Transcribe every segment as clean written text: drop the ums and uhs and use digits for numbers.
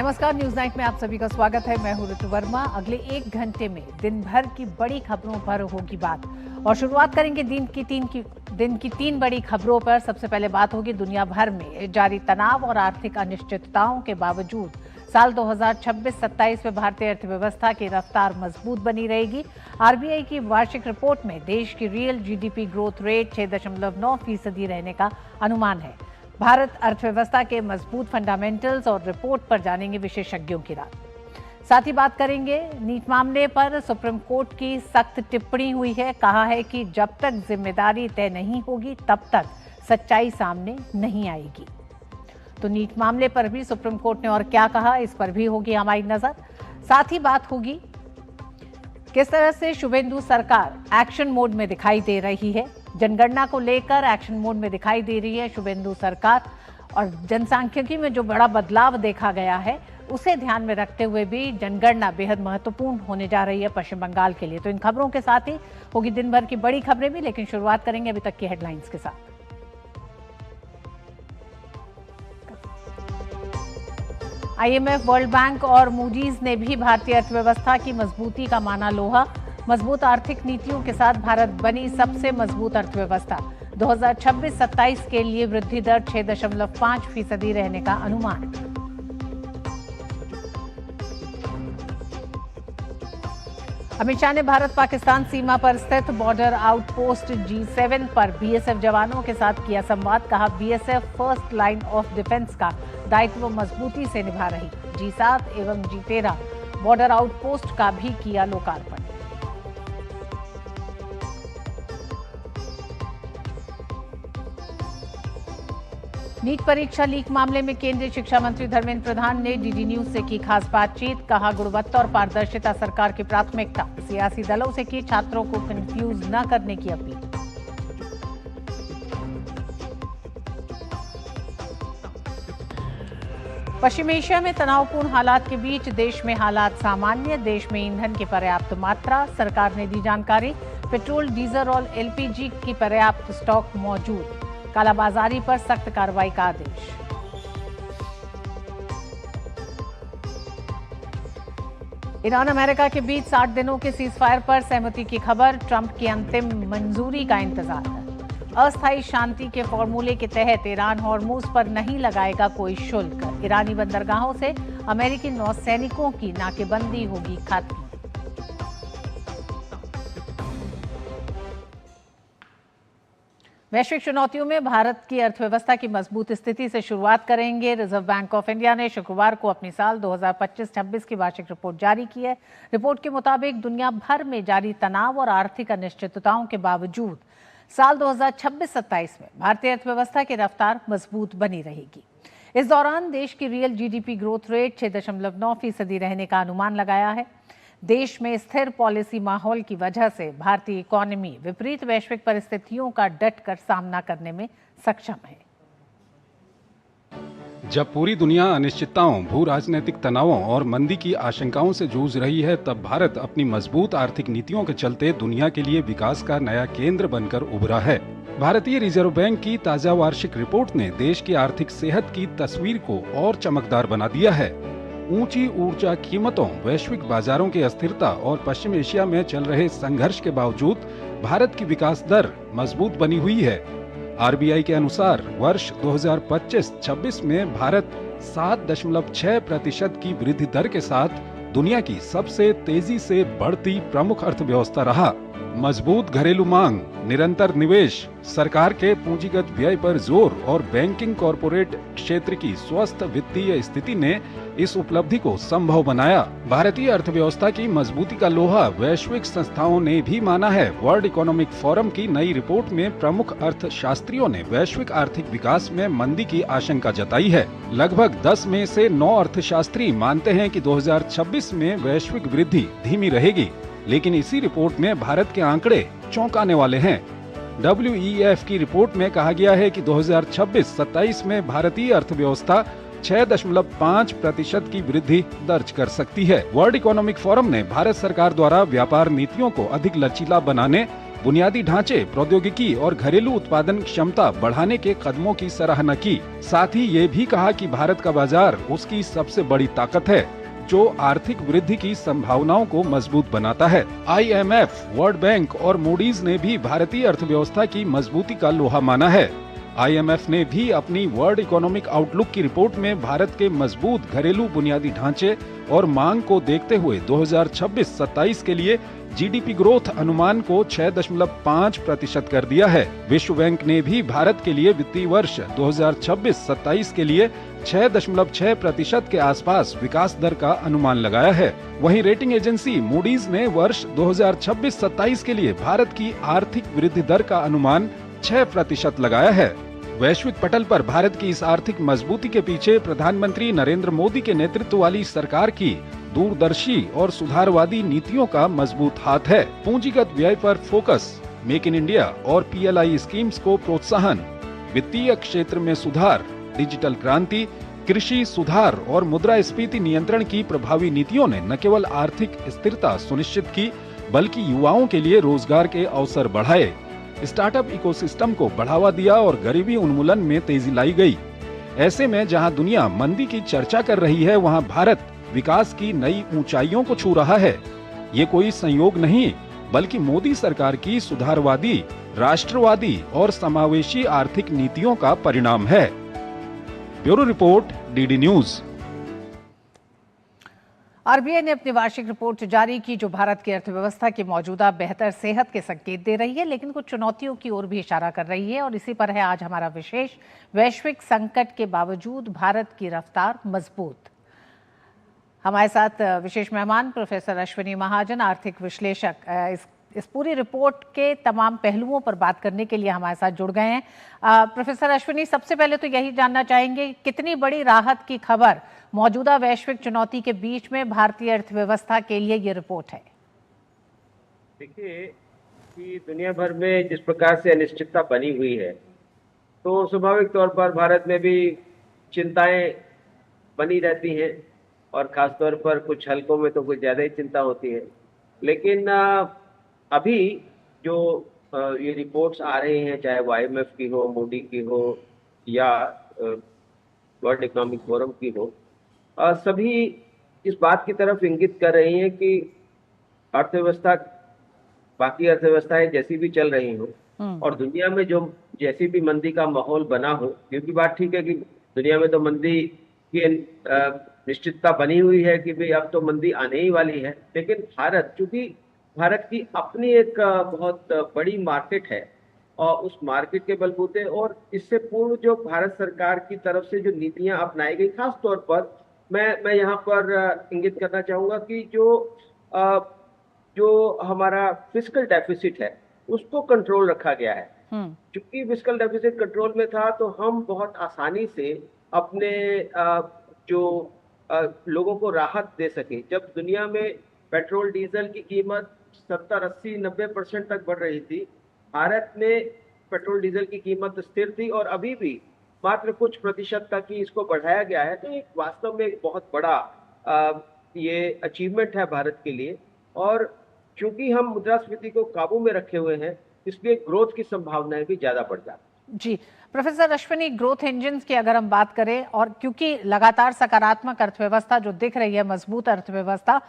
नमस्कार, news night में आप सभी का स्वागत है। मैं हूं ऋतु वर्मा। अगले 1 घंटे में दिन भर की बड़ी खबरों पर होगी बात और शुरुआत करेंगे दिन की तीन बड़ी खबरों पर। सबसे पहले बात होगी दुनिया भर में जारी तनाव और आर्थिक अनिश्चितताओं के बावजूद साल 2026-27 में भारतीय अर्थव्यवस्था की रफ्तार मजबूत बनी रहेगी। आरबीआई की वार्षिक रिपोर्ट में देश की रियल जीडीपी ग्रोथ रेट 6.9% रहने का अनुमान है। भारत अर्थव्यवस्था के मजबूत फंडामेंटल्स और रिपोर्ट पर जानेंगे विशेषज्ञों की राय। साथ ही बात करेंगे नीट मामले पर सुप्रीम कोर्ट की सख्त टिप्पणी हुई है। कहा है कि जब तक जिम्मेदारी तय नहीं होगी तब तक सच्चाई सामने नहीं आएगी। तो नीट मामले पर भी सुप्रीम कोर्ट ने और क्या कहा, इस पर भी होगी हमारी नजर। साथ ही बात होगी किस तरह से शुभेंदु सरकार एक्शन मोड में दिखाई दे रही है। जनगणना को लेकर एक्शन मोड में दिखाई दे रही है शुभेंदु सरकार, और जनसांख्यिकी में जो बड़ा बदलाव देखा गया है उसे ध्यान में रखते हुए भी जनगणना बेहद महत्वपूर्ण होने जा रही है पश्चिम बंगाल के लिए। तो इन खबरों के साथ ही होगी दिन भर की बड़ी खबरें भी, लेकिन शुरुआत करेंगे अभी तक की हेडलाइंस के साथ। आईएमएफ, वर्ल्ड बैंक और मूडीज ने भी भारतीय अर्थव्यवस्था की मजबूती का माना लोहा। मजबूत आर्थिक नीतियों के साथ भारत बनी सबसे मजबूत अर्थव्यवस्था। 2026-27 के लिए वृद्धि दर 6.5% रहने का अनुमान। अमित शाह ने भारत पाकिस्तान सीमा पर स्थित बॉर्डर आउटपोस्ट G7 पर बीएसएफ जवानों के साथ किया संवाद। कहा, BSF first line of defence का दायित्व मजबूती से निभा रही। G7 एवं G13 बॉर्डर आउटपोस्ट का भी किया लोकार्पण। नीट परीक्षा लीक मामले में केंद्रीय शिक्षा मंत्री धर्मेंद्र प्रधान ने डीडी न्यूज से की खास बातचीत। कहा, गुणवत्ता और पारदर्शिता सरकार की प्राथमिकता। सियासी दलों से की छात्रों को कंफ्यूज न करने की अपील। पश्चिम एशिया में तनावपूर्ण हालात के बीच देश में हालात सामान्य। देश में ईंधन की पर्याप्त मात्रा, सरकार ने दी जानकारी। पेट्रोल, डीजल और एलपीजी की पर्याप्त स्टॉक मौजूद। कालाबाजारी पर सख्त कार्रवाई का आदेश। ईरान अमेरिका के बीच 60 दिनों के सीजफायर पर सहमति की खबर। ट्रंप की अंतिम मंजूरी का इंतजार। अस्थायी शांति के फॉर्मूले के तहत ईरान हॉर्मुज पर नहीं लगाएगा कोई शुल्क। ईरानी बंदरगाहों से अमेरिकी नौसैनिकों की नाकेबंदी होगी खत्म। वैश्विक चुनौतियों में भारत की अर्थव्यवस्था की मजबूत स्थिति से शुरुआत करेंगे। रिजर्व बैंक ऑफ इंडिया ने शुक्रवार को अपनी साल 2025-26 की वार्षिक रिपोर्ट जारी की है। रिपोर्ट के मुताबिक दुनिया भर में जारी तनाव और आर्थिक अनिश्चितताओं के बावजूद साल 2026-27 में भारतीय अर्थव्यवस्था की रफ्तार मजबूत बनी रहेगी। इस दौरान देश की रियल जीडीपी ग्रोथ रेट 6.9% रहने का अनुमान लगाया है। देश में स्थिर पॉलिसी माहौल की वजह से भारतीय इकोनॉमी विपरीत वैश्विक परिस्थितियों का डटकर सामना करने में सक्षम है। जब पूरी दुनिया अनिश्चितताओं, भू राजनीतिक तनावों और मंदी की आशंकाओं से जूझ रही है, तब भारत अपनी मजबूत आर्थिक नीतियों के चलते दुनिया के लिए विकास का नया केंद्र बनकर उभरा है। भारतीय रिजर्व बैंक की ताजा वार्षिक रिपोर्ट ने देश की आर्थिक सेहत की तस्वीर को और चमकदार बना दिया है। ऊंची ऊर्जा कीमतों, वैश्विक बाजारों की अस्थिरता और पश्चिम एशिया में चल रहे संघर्ष के बावजूद भारत की विकास दर मजबूत बनी हुई है। आरबीआई के अनुसार वर्ष 2025-26 में भारत 7.6% की वृद्धि दर के साथ दुनिया की सबसे तेजी से बढ़ती प्रमुख अर्थव्यवस्था रहा। मजबूत घरेलू मांग, निरंतर निवेश, सरकार के पूंजीगत व्यय पर जोर और बैंकिंग कॉरपोरेट क्षेत्र की स्वस्थ वित्तीय स्थिति ने इस उपलब्धि को संभव बनाया। भारतीय अर्थव्यवस्था की मजबूती का लोहा वैश्विक संस्थाओं ने भी माना है। वर्ल्ड इकोनॉमिक फोरम की नई रिपोर्ट में प्रमुख अर्थशास्त्रियों ने वैश्विक आर्थिक विकास में मंदी की आशंका जताई है। लगभग 10 में से 9 अर्थशास्त्री मानते हैं कि 2026 में वैश्विक वृद्धि धीमी रहेगी, लेकिन इसी रिपोर्ट में भारत के आंकड़े चौंकाने वाले हैं। WEF की रिपोर्ट में कहा गया है कि 2026-27 में भारतीय अर्थव्यवस्था 6.5% की वृद्धि दर्ज कर सकती है। वर्ल्ड इकोनॉमिक फोरम ने भारत सरकार द्वारा व्यापार नीतियों को अधिक लचीला बनाने बुनियादी ढांचे, प्रौद्योगिकी और घरेलू उत्पादन क्षमता बढ़ाने के कदमों की सराहना की। साथ ही ये भी कहा कि भारत का बाजार उसकी सबसे बड़ी ताकत है, जो आर्थिक वृद्धि की संभावनाओं को मजबूत बनाता है। IMF, वर्ल्ड बैंक और मूडीज ने भी भारतीय अर्थव्यवस्था की मजबूती का लोहा माना है। IMF ने भी अपनी वर्ल्ड इकोनॉमिक आउटलुक की रिपोर्ट में भारत के मजबूत घरेलू बुनियादी ढांचे और मांग को देखते हुए 2026-27 के लिए GDP ग्रोथ अनुमान को 6.5% कर दिया है। विश्व बैंक ने भी भारत के लिए वित्तीय वर्ष 2026-27 के लिए 6.6% के आसपास विकास दर का अनुमान लगाया है। वहीं रेटिंग एजेंसी मूडीज ने वर्ष 2026-27 के लिए भारत की आर्थिक वृद्धि दर का अनुमान 6% लगाया है। वैश्विक पटल पर भारत की इस आर्थिक मजबूती के पीछे प्रधानमंत्री नरेंद्र मोदी के नेतृत्व वाली सरकार की दूरदर्शी और सुधारवादी नीतियों का मजबूत हाथ है। पूंजीगत व्यय पर फोकस, मेक इन इंडिया और PLI स्कीम्स को प्रोत्साहन, वित्तीय क्षेत्र में सुधार, डिजिटल क्रांति, कृषि सुधार और मुद्रास्फीति नियंत्रण की प्रभावी नीतियों ने न केवल आर्थिक स्थिरता सुनिश्चित की, बल्कि युवाओं के लिए रोजगार के अवसर बढ़ाए, स्टार्टअप इकोसिस्टम को बढ़ावा दिया और गरीबी उन्मूलन में तेजी लाई गई। ऐसे में जहां दुनिया मंदी की चर्चा कर रही है, वहां भारत विकास की नई ऊंचाइयों को छू रहा है। ये कोई संयोग नहीं, बल्कि मोदी सरकार की सुधारवादी, राष्ट्रवादी और समावेशी आर्थिक नीतियों का परिणाम है। Bureau report, DD news. RBI ने अपनी वार्षिक रिपोर्ट जारी की, जो भारत की अर्थव्यवस्था की मौजूदा बेहतर सेहत के संकेत दे रही है, लेकिन कुछ चुनौतियों की ओर भी इशारा कर रही है। और इसी पर है आज हमारा विशेष। वैश्विक संकट के बावजूद भारत की रफ्तार मजबूत। हमारे साथ विशेष मेहमान प्रोफेसर अश्विनी महाजन, आर्थिक विश्लेषक, इस पूरी रिपोर्ट के तमाम पहलुओं पर बात करने के लिए हमारे साथ जुड़ गए हैं। प्रोफेसर अश्विनी, सबसे पहले तो यही जानना चाहेंगे, कितनी बड़ी राहत की खबर मौजूदा वैश्विक चुनौती के बीच में भारतीय अर्थव्यवस्था के लिए ये रिपोर्ट है? देखिए कि दुनिया भर में जिस प्रकार से अनिश्चितता बनी हुई है, तो स्वाभाविक तौर पर भारत में भी चिंताएं बनी रहती हैं, और खास तौर पर कुछ हलकों में तो कुछ ज़्यादा ही चिंता होती है। लेकिन अभी जो ये रिपोर्ट्स आ रही हैं, चाहे वो IMF की हो, मूडी की हो या वर्ल्ड इकोनॉमिक फोरम की हो, सभी इस बात की तरफ इंगित कर रही हैं कि अर्थव्यवस्था बाकी अर्थव्यवस्थाएं जैसी भी चल रही हो और दुनिया में जो जैसी भी मंदी का माहौल बना हो, क्योंकि बात ठीक है कि दुनिया में तो मंदी की निश्चितता बनी हुई है कि भाई अब तो मंदी आने ही वाली है, लेकिन चूंकि भारत की अपनी एक बहुत बड़ी मार्केट है, और उस मार्केट के बलबूते और इससे पूर्व जो भारत सरकार की तरफ से जो नीतियां अपनाई गई, खास तौर पर मैं यहाँ पर इंगित करना चाहूंगा कि जो हमारा फिस्कल डेफिसिट है उसको कंट्रोल रखा गया है। चूंकि फिस्कल डेफिसिट कंट्रोल में था, तो हम बहुत आसानी से अपने लोगों को राहत दे सके। जब दुनिया में पेट्रोल डीजल की कीमत 70, 80, 90% तक बढ़ रही थी, भारत में पेट्रोल डीजल की कीमत स्थिर थी और अभी भी मात्र कुछ प्रतिशत तक ही इसको बढ़ाया गया है। तो एक वास्तव में एक बहुत बड़ा ये अचीवमेंट है भारत के लिए। और चूंकि हम मुद्रास्फीति को काबू में रखे हुए हैं, इसलिए ग्रोथ की संभावनाएं भी ज्यादा बढ़ जाती। जी प्रोफेसर अश्विनी, ग्रोथ इंजन्स की अगर हम बात करें, और क्योंकि लगातार सकारात्मक अर्थव्यवस्था जो दिख रही है, मजबूत अर्थव्यवस्था,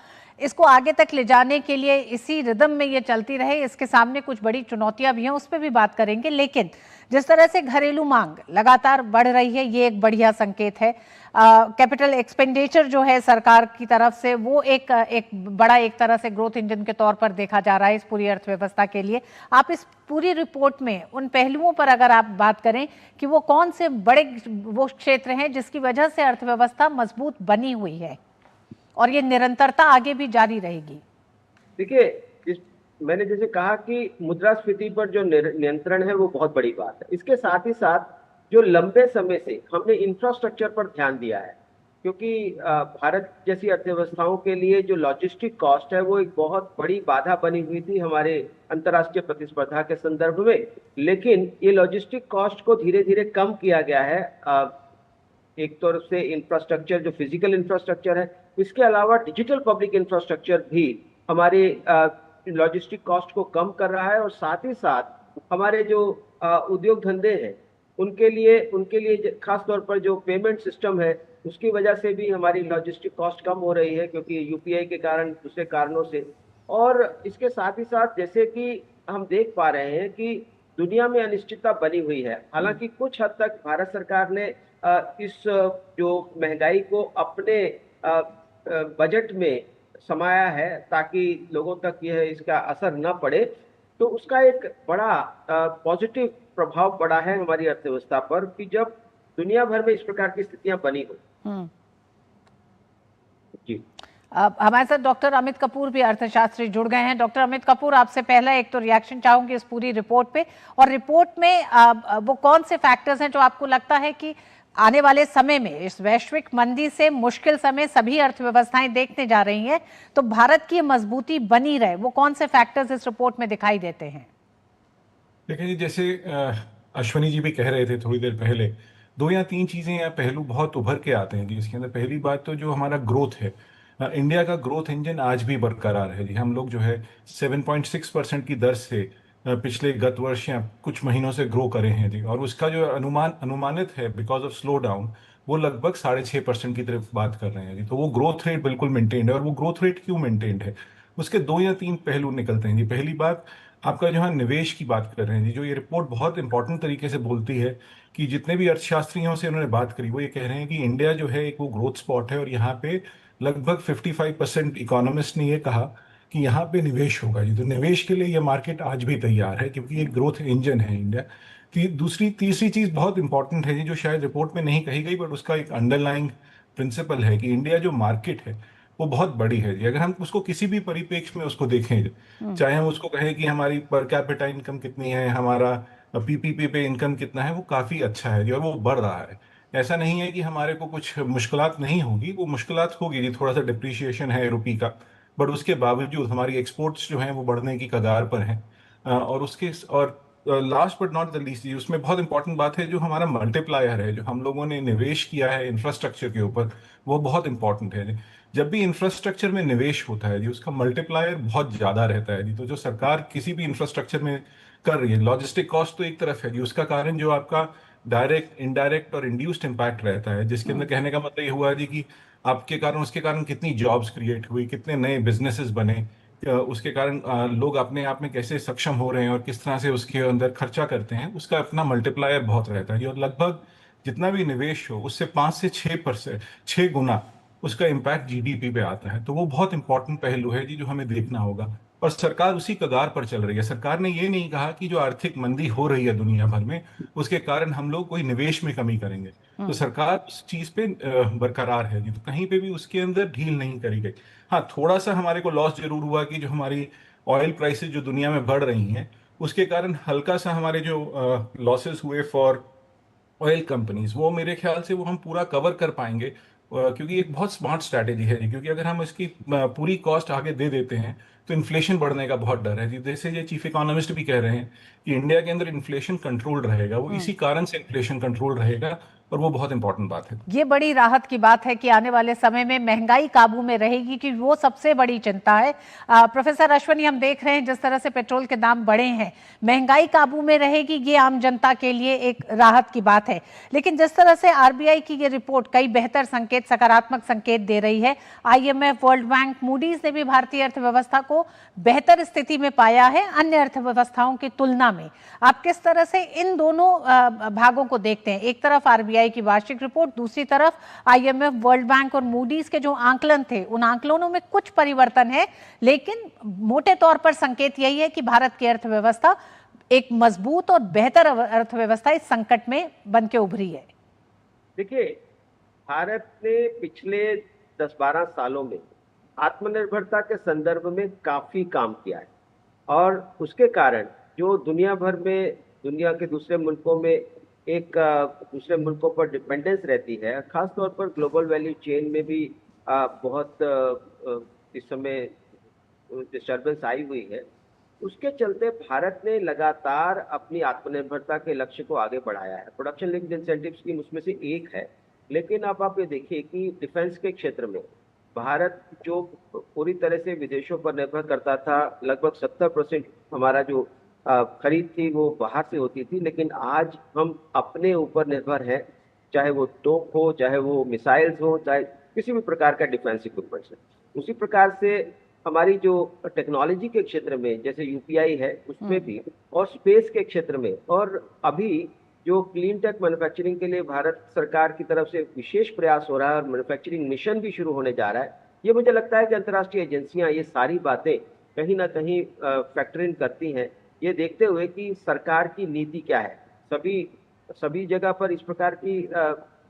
इसको आगे तक ले जाने के लिए इसी रिदम में ये चलती रहे, इसके सामने कुछ बड़ी चुनौतियां भी हैं, उस पर भी बात करेंगे। लेकिन जिस तरह से घरेलू मांग लगातार बढ़ रही है, ये एक बढ़िया संकेत है। कैपिटल एक्सपेंडिचर जो है सरकार की तरफ से, वो एक बड़ा एक तरह से ग्रोथ इंजन के तौर पर देखा जा रहा है इस पूरी अर्थव्यवस्था के लिए। आप इस पूरी रिपोर्ट में उन पहलुओं पर अगर आप बात करें कि वो कौन से बड़े वो क्षेत्र हैं जिसकी वजह से अर्थव्यवस्था मजबूत बनी हुई है और ये निरंतरता आगे भी जारी रहेगी। देखिए, मैंने जैसे कहा कि मुद्रास्फीति पर जो नियंत्रण है वो बहुत बड़ी बात है। इसके साथ ही साथ जो लंबे समय से हमने इंफ्रास्ट्रक्चर पर ध्यान दिया है, क्योंकि भारत जैसी अर्थव्यवस्थाओं के लिए जो लॉजिस्टिक कॉस्ट है वो एक बहुत बड़ी बाधा बनी हुई थी हमारे अंतर्राष्ट्रीय प्रतिस्पर्धा के संदर्भ में। लेकिन ये लॉजिस्टिक कॉस्ट को धीरे धीरे कम किया गया है। एक तरफ से इंफ्रास्ट्रक्चर, जो फिजिकल इंफ्रास्ट्रक्चर है, इसके अलावा डिजिटल पब्लिक इंफ्रास्ट्रक्चर भी हमारे लॉजिस्टिक कॉस्ट को कम कर रहा है और साथ ही साथ हमारे जो उद्योग धंधे हैं उनके लिए खास तौर पर जो पेमेंट सिस्टम है उसकी वजह से भी हमारी लॉजिस्टिक कॉस्ट कम हो रही है, क्योंकि यूपीआई के कारण, दूसरे कारणों से। और इसके साथ ही साथ जैसे कि हम देख पा रहे हैं कि दुनिया में अनिश्चितता बनी हुई है। हालांकि कुछ हद तक भारत सरकार ने इस जो महंगाई को अपने बजट में समाया है ताकि लोगों तक यह इसका असर न पड़े, तो उसका एक बड़ा पॉजिटिव प्रभाव पड़ा है हमारी अर्थव्यवस्था पर कि जब दुनिया भर में इस प्रकार की स्थितियां बनी हो। जी, हमारे साथ डॉक्टर अमित कपूर भी अर्थशास्त्री जुड़ गए हैं। डॉक्टर अमित कपूर, आपसे पहला एक तो रिएक्शन चाहूंगी इस पूरी रिपोर्ट पे, और रिपोर्ट में वो कौन से फैक्टर्स हैं जो आपको लगता है कि आने वाले समय में इस वैश्विक मंदी से मुश्किल समय सभी अर्थव्यवस्थाएं देखने जा रही हैं, तो भारत की मजबूती बनी रहे, वो कौन से फैक्टर्स इस रिपोर्ट में दिखाई देते हैं? देखिए जी, जैसे अश्वनी जी भी कह रहे थे थोड़ी देर पहले, 2 या 3 चीजें या पहलू बहुत उभर के आते हैं जी इसके अंदर। पहली बात तो जो हमारा ग्रोथ है, इंडिया का ग्रोथ इंजन आज भी बरकरार है जी। हम लोग जो है 7.6% की दर से पिछले गत वर्ष या कुछ महीनों से ग्रो करे हैं जी। और उसका जो अनुमानित है बिकॉज ऑफ स्लो डाउन, वो लगभग 6.5% की तरफ बात कर रहे हैं जी। तो वो ग्रोथ रेट बिल्कुल मेंटेन्ड है। और वो ग्रोथ रेट क्यों मेंटेन्ड है, उसके 2 या 3 पहलू निकलते हैं जी। पहली बात, आपका जो है निवेश की बात कर रहे हैं जी, जो ये रिपोर्ट बहुत इंपॉर्टेंट तरीके से बोलती है कि जितने भी अर्थशास्त्रियों से उन्होंने बात करी, वो ये कह रहे हैं कि इंडिया जो है एक वो ग्रोथ स्पॉट है। और यहाँ पे लगभग 55% इकोनॉमिस्ट ने ये कहा कि यहाँ पे निवेश होगा जी। तो निवेश के लिए ये मार्केट आज भी तैयार है, क्योंकि ये ग्रोथ इंजन है इंडिया की। तीसरी चीज बहुत इंपॉर्टेंट है जी, जो शायद रिपोर्ट में नहीं कही गई, बट उसका एक अंडरलाइंग प्रिंसिपल है कि इंडिया जो मार्केट है वो बहुत बड़ी है जी। अगर हम उसको किसी भी परिप्रेक्ष्य में उसको देखें, चाहे हम उसको कहें कि हमारी पर कैपिटा इनकम कितनी है, हमारा पीपीपी पे इनकम कितना है, वो काफी अच्छा है जी और वो बढ़ रहा है। ऐसा नहीं है कि हमारे को कुछ मुश्किलात नहीं होगी, वो मुश्किलात होगी जी, थोड़ा सा डिप्रिशिएशन है रुपी का, बट उसके बावजूद हमारी एक्सपोर्ट्स जो हैं वो बढ़ने की कगार पर हैं। और last but not the least जी, उसमें बहुत इंपॉर्टेंट बात है जो हमारा मल्टीप्लायर है, जो हम लोगों ने निवेश किया है इंफ्रास्ट्रक्चर के ऊपर, वो बहुत इंपॉर्टेंट है जी। जब भी इंफ्रास्ट्रक्चर में निवेश होता है जी, उसका मल्टीप्लायर बहुत ज्यादा रहता है जी। तो जो सरकार किसी भी इंफ्रास्ट्रक्चर में कर रही है, लॉजिस्टिक कॉस्ट तो एक तरफ है जी, उसका कारण जो आपका डायरेक्ट, इनडायरेक्ट और इंड्यूस्ड इम्पैक्ट रहता है, जिसके अंदर कहने का मतलब ये हुआ जी कि आपके कारण, उसके कारण कितनी जॉब्स क्रिएट हुई, कितने नए बिजनेसेस बने, उसके कारण लोग अपने आप में कैसे सक्षम हो रहे हैं और किस तरह से उसके अंदर खर्चा करते हैं, उसका अपना मल्टीप्लायर बहुत रहता है। और लगभग जितना भी निवेश हो उससे 5 से 6%, 6 गुना उसका इम्पैक्ट जीडीपी पे आता है। तो वो बहुत इंपॉर्टेंट पहलू है जी, जो हमें देखना होगा। और सरकार उसी कगार पर चल रही है। सरकार ने ये नहीं कहा कि जो आर्थिक मंदी हो रही है दुनिया भर में, उसके कारण हम लोग कोई निवेश में कमी करेंगे। तो सरकार उस चीज पे बरकरार है जी। तो कहीं पे भी उसके अंदर ढील नहीं करी गई। हाँ, थोड़ा सा हमारे को लॉस जरूर हुआ कि जो हमारी ऑयल प्राइसेस जो दुनिया में बढ़ रही हैं, उसके कारण हल्का सा हमारे जो लॉसेस हुए फॉर ऑयल कंपनीज, वो मेरे ख्याल से वो हम पूरा कवर कर पाएंगे, क्योंकि एक बहुत स्मार्ट स्ट्रैटेजी है जी। क्योंकि अगर हम इसकी पूरी कॉस्ट आगे दे देते हैं तो इन्फ्लेशन बढ़ने का बहुत डर है जी। जैसे ये चीफ इकोनॉमिस्ट भी कह रहे हैं कि इंडिया के अंदर इन्फ्लेशन कंट्रोल रहेगा, वो इसी कारण से इन्फ्लेशन कंट्रोल रहेगा। और वो बहुत इंपॉर्टेंट बात है। ये बड़ी राहत की बात है कि आने वाले समय में महंगाई काबू में रहेगी, कि वो सबसे बड़ी चिंता है। प्रोफेसर अश्वनी, हम देख रहे हैं जिस तरह से पेट्रोल के दाम बढ़े हैं, महंगाई काबू में रहेगी, ये आम जनता के लिए एक राहत की बात है। लेकिन जिस तरह से आरबीआई की ये रिपोर्ट कई बेहतर संकेत, सकारात्मक संकेत दे रही है, आईएमएफ, वर्ल्ड बैंक, मूडीज ने भी भारतीय अर्थव्यवस्था को बेहतर स्थिति में पाया है अन्य अर्थव्यवस्थाओं की तुलना में। आप किस तरह से इन दोनों भागों को देखते हैं? एक तरफ आरबीआई की वार्षिक रिपोर्ट, दूसरी तरफ आईएमएफ, वर्ल्ड बैंक और मूडीज के जो आंकलन थे, उन आंकलनों में कुछ परिवर्तन है, लेकिन मोटे तौर पर संकेत यही है कि भारत की अर्थव्यवस्था एक मजबूत और बेहतर अर्थव्यवस्था इस संकट में बन के उभरी है। देखिए, भारत ने पिछले 10-12 सालों में आत्मनिर्भरता के संदर्भ में काफी काम किया है और उसके कारण जो दुनिया भर में, दुनिया के दूसरे मुल्कों में एक दूसरे मुल्कों पर डिपेंडेंस रहती है, खासतौर पर ग्लोबल वैल्यू चेन में भी बहुत इस समय डिस्टर्बेंस आई हुई है। उसके चलते भारत ने लगातार अपनी आत्मनिर्भरता के लक्ष्य को आगे बढ़ाया है। प्रोडक्शन लिंक्ड इंसेंटिव स्कीम उसमें से एक है। लेकिन अब आप ये देखिए कि डिफेंस के क्षेत्र में भारत जो पूरी तरह से विदेशों पर निर्भर करता था, लगभग 70% हमारा जो खरीद थी वो बाहर से होती थी, लेकिन आज हम अपने ऊपर निर्भर हैं, चाहे वो तोप हो, चाहे वो मिसाइल्स हो, चाहे किसी भी प्रकार का डिफेंस इक्विपमेंट है। उसी प्रकार से हमारी जो टेक्नोलॉजी के क्षेत्र में जैसे यूपीआई है उसमें भी, और स्पेस के क्षेत्र में, और अभी जो क्लीन टेक मैन्युफैक्चरिंग के लिए भारत सरकार की तरफ से विशेष प्रयास हो रहा है और मैन्युफैक्चरिंग मिशन भी शुरू होने जा रहा है, ये मुझे लगता है कि अंतर्राष्ट्रीय एजेंसियां ये सारी बातें कहीं ना कहीं फैक्टर इन करती हैं, ये देखते हुए कि सरकार की नीति क्या है। सभी सभी जगह पर इस प्रकार की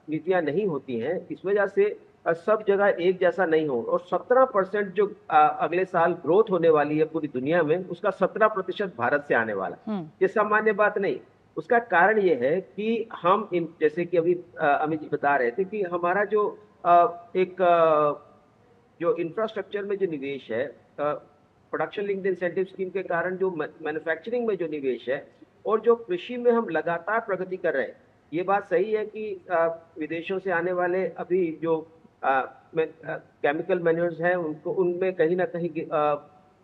नीतियां नहीं होती हैं, इस वजह से सब जगह एक जैसा नहीं हो। और 17% जो अगले साल ग्रोथ होने वाली है पूरी दुनिया में, उसका 17% भारत से आने वाला है। ये सामान्य बात नहीं। उसका कारण ये है कि हम जैसे कि अभी अमित जी बता रहे थे कि हमारा जो एक जो इंफ्रास्ट्रक्चर में जो निवेश है, प्रोडक्शन लिंक्ड इंसेंटिव स्कीम के कारण जो मैन्युफैक्चरिंग में जो निवेश है, और जो कृषि में हम लगातार प्रगति कर रहे हैं, ये बात सही है कि विदेशों से आने वाले अभी जो केमिकल मैन्योर्स हैं उनको उनमें कहीं ना कहीं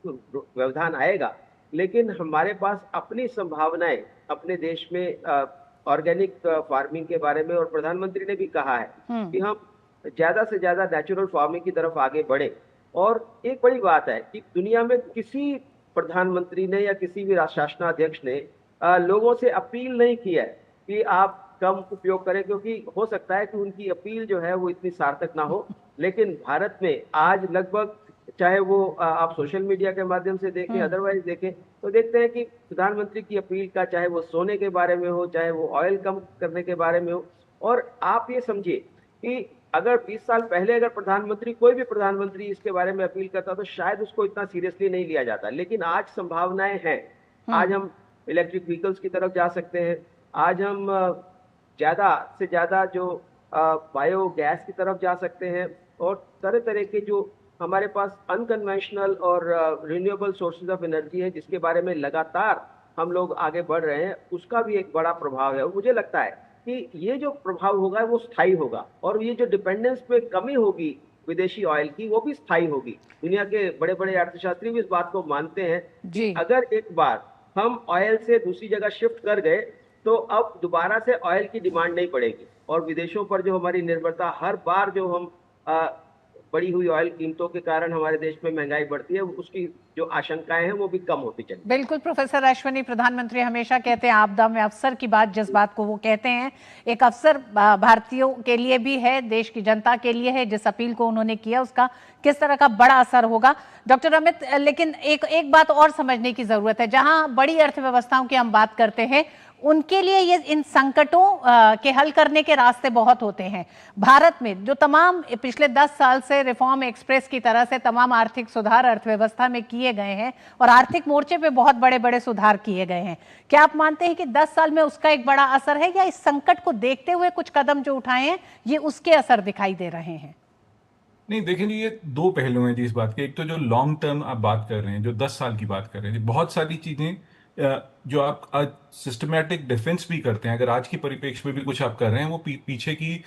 व्यवधान आएगा, लेकिन हमारे पास अपनी संभावनाएं अपने देश में ऑर्गेनिक फार्मिंग के बारे में, और प्रधानमंत्री ने भी कहा है कि हम ज्यादा से ज्यादा नेचुरल फार्मिंग की तरफ आगे बढ़े। और एक बड़ी बात है कि दुनिया में किसी प्रधानमंत्री ने या किसी भी शासनाध्यक्ष ने लोगों से अपील नहीं की है कि आप कम उपयोग करें, क्योंकि हो सकता है कि उनकी अपील जो है वो इतनी सार्थक ना हो। लेकिन भारत में आज लगभग, चाहे वो आप सोशल मीडिया के माध्यम से देखें, अदरवाइज देखें, तो देखते हैं कि प्रधानमंत्री की अपील का, चाहे वो सोने के बारे में हो, चाहे वो ऑयल कम करने के बारे में हो। और आप ये समझिए कि अगर 20 साल पहले अगर प्रधानमंत्री, कोई भी प्रधानमंत्री इसके बारे में अपील करता तो शायद उसको इतना सीरियसली नहीं लिया जाता, लेकिन आज संभावनाएं हैं। आज हम इलेक्ट्रिक व्हीकल्स की तरफ जा सकते हैं, आज हम ज्यादा से ज्यादा जो बायोगैस की तरफ जा सकते हैं, और तरह तरह के जो हमारे पास अनकन्वेंशनल और रिन्यूएबल सोर्सेज ऑफ एनर्जी है जिसके बारे में लगातार हम लोग आगे बढ़ रहे हैं, उसका भी एक बड़ा प्रभाव है। और मुझे लगता है कि ये जो प्रभाव होगा वो स्थायी होगा, और ये जो डिपेंडेंस पे कमी होगी विदेशी ऑयल की, वो भी स्थायी होगी। दुनिया के बड़े बड़े अर्थशास्त्री भी इस बात को मानते हैं कि अगर एक बार हम ऑयल से दूसरी जगह शिफ्ट कर गए तो अब दोबारा से ऑयल की डिमांड नहीं पड़ेगी, और विदेशों पर जो हमारी निर्भरता हर बार जो हम बढ़ी हुई ऑयल कीमतों के कारण हमारे देश में महंगाई बढ़ती है, उसकी जो आशंकाएं हैं वो भी कम होती चली। बिल्कुल प्रोफेसर अश्वनी, प्रधानमंत्री हमेशा कहते हैं आपदा में अवसर की बात, जिस बात को वो कहते हैं एक अवसर भारतीयों के लिए भी है, देश की जनता के लिए है। जिस अपील को उन्होंने किया उसका किस तरह का बड़ा असर होगा डॉक्टर अमित, लेकिन एक बात और समझने की जरूरत है। जहां बड़ी अर्थव्यवस्थाओं की हम बात करते हैं, उनके लिए ये इन संकटों के हल करने के रास्ते बहुत होते हैं। भारत में जो तमाम पिछले 10 साल से रिफॉर्म एक्सप्रेस की तरह से तमाम आर्थिक सुधार अर्थव्यवस्था में किए गए हैं, और आर्थिक मोर्चे पे बहुत बड़े बड़े सुधार किए गए हैं, क्या आप मानते हैं कि 10 साल में उसका एक बड़ा असर है, या इस संकट को देखते हुए कुछ कदम जो उठाए हैं ये उसके असर दिखाई दे रहे हैं? नहीं, देखें जी, ये दो पहलू हैं जी इस बात के। एक तो जो लॉन्ग टर्म आप बात कर रहे हैं, जो 10 साल की बात कर रहे हैं, बहुत सारी चीजें जो आप आज सिस्टमैटिक डिफेंस भी करते हैं, अगर आज की परिप्रेक्ष्य में भी कुछ आप कर रहे हैं, वो पीछे की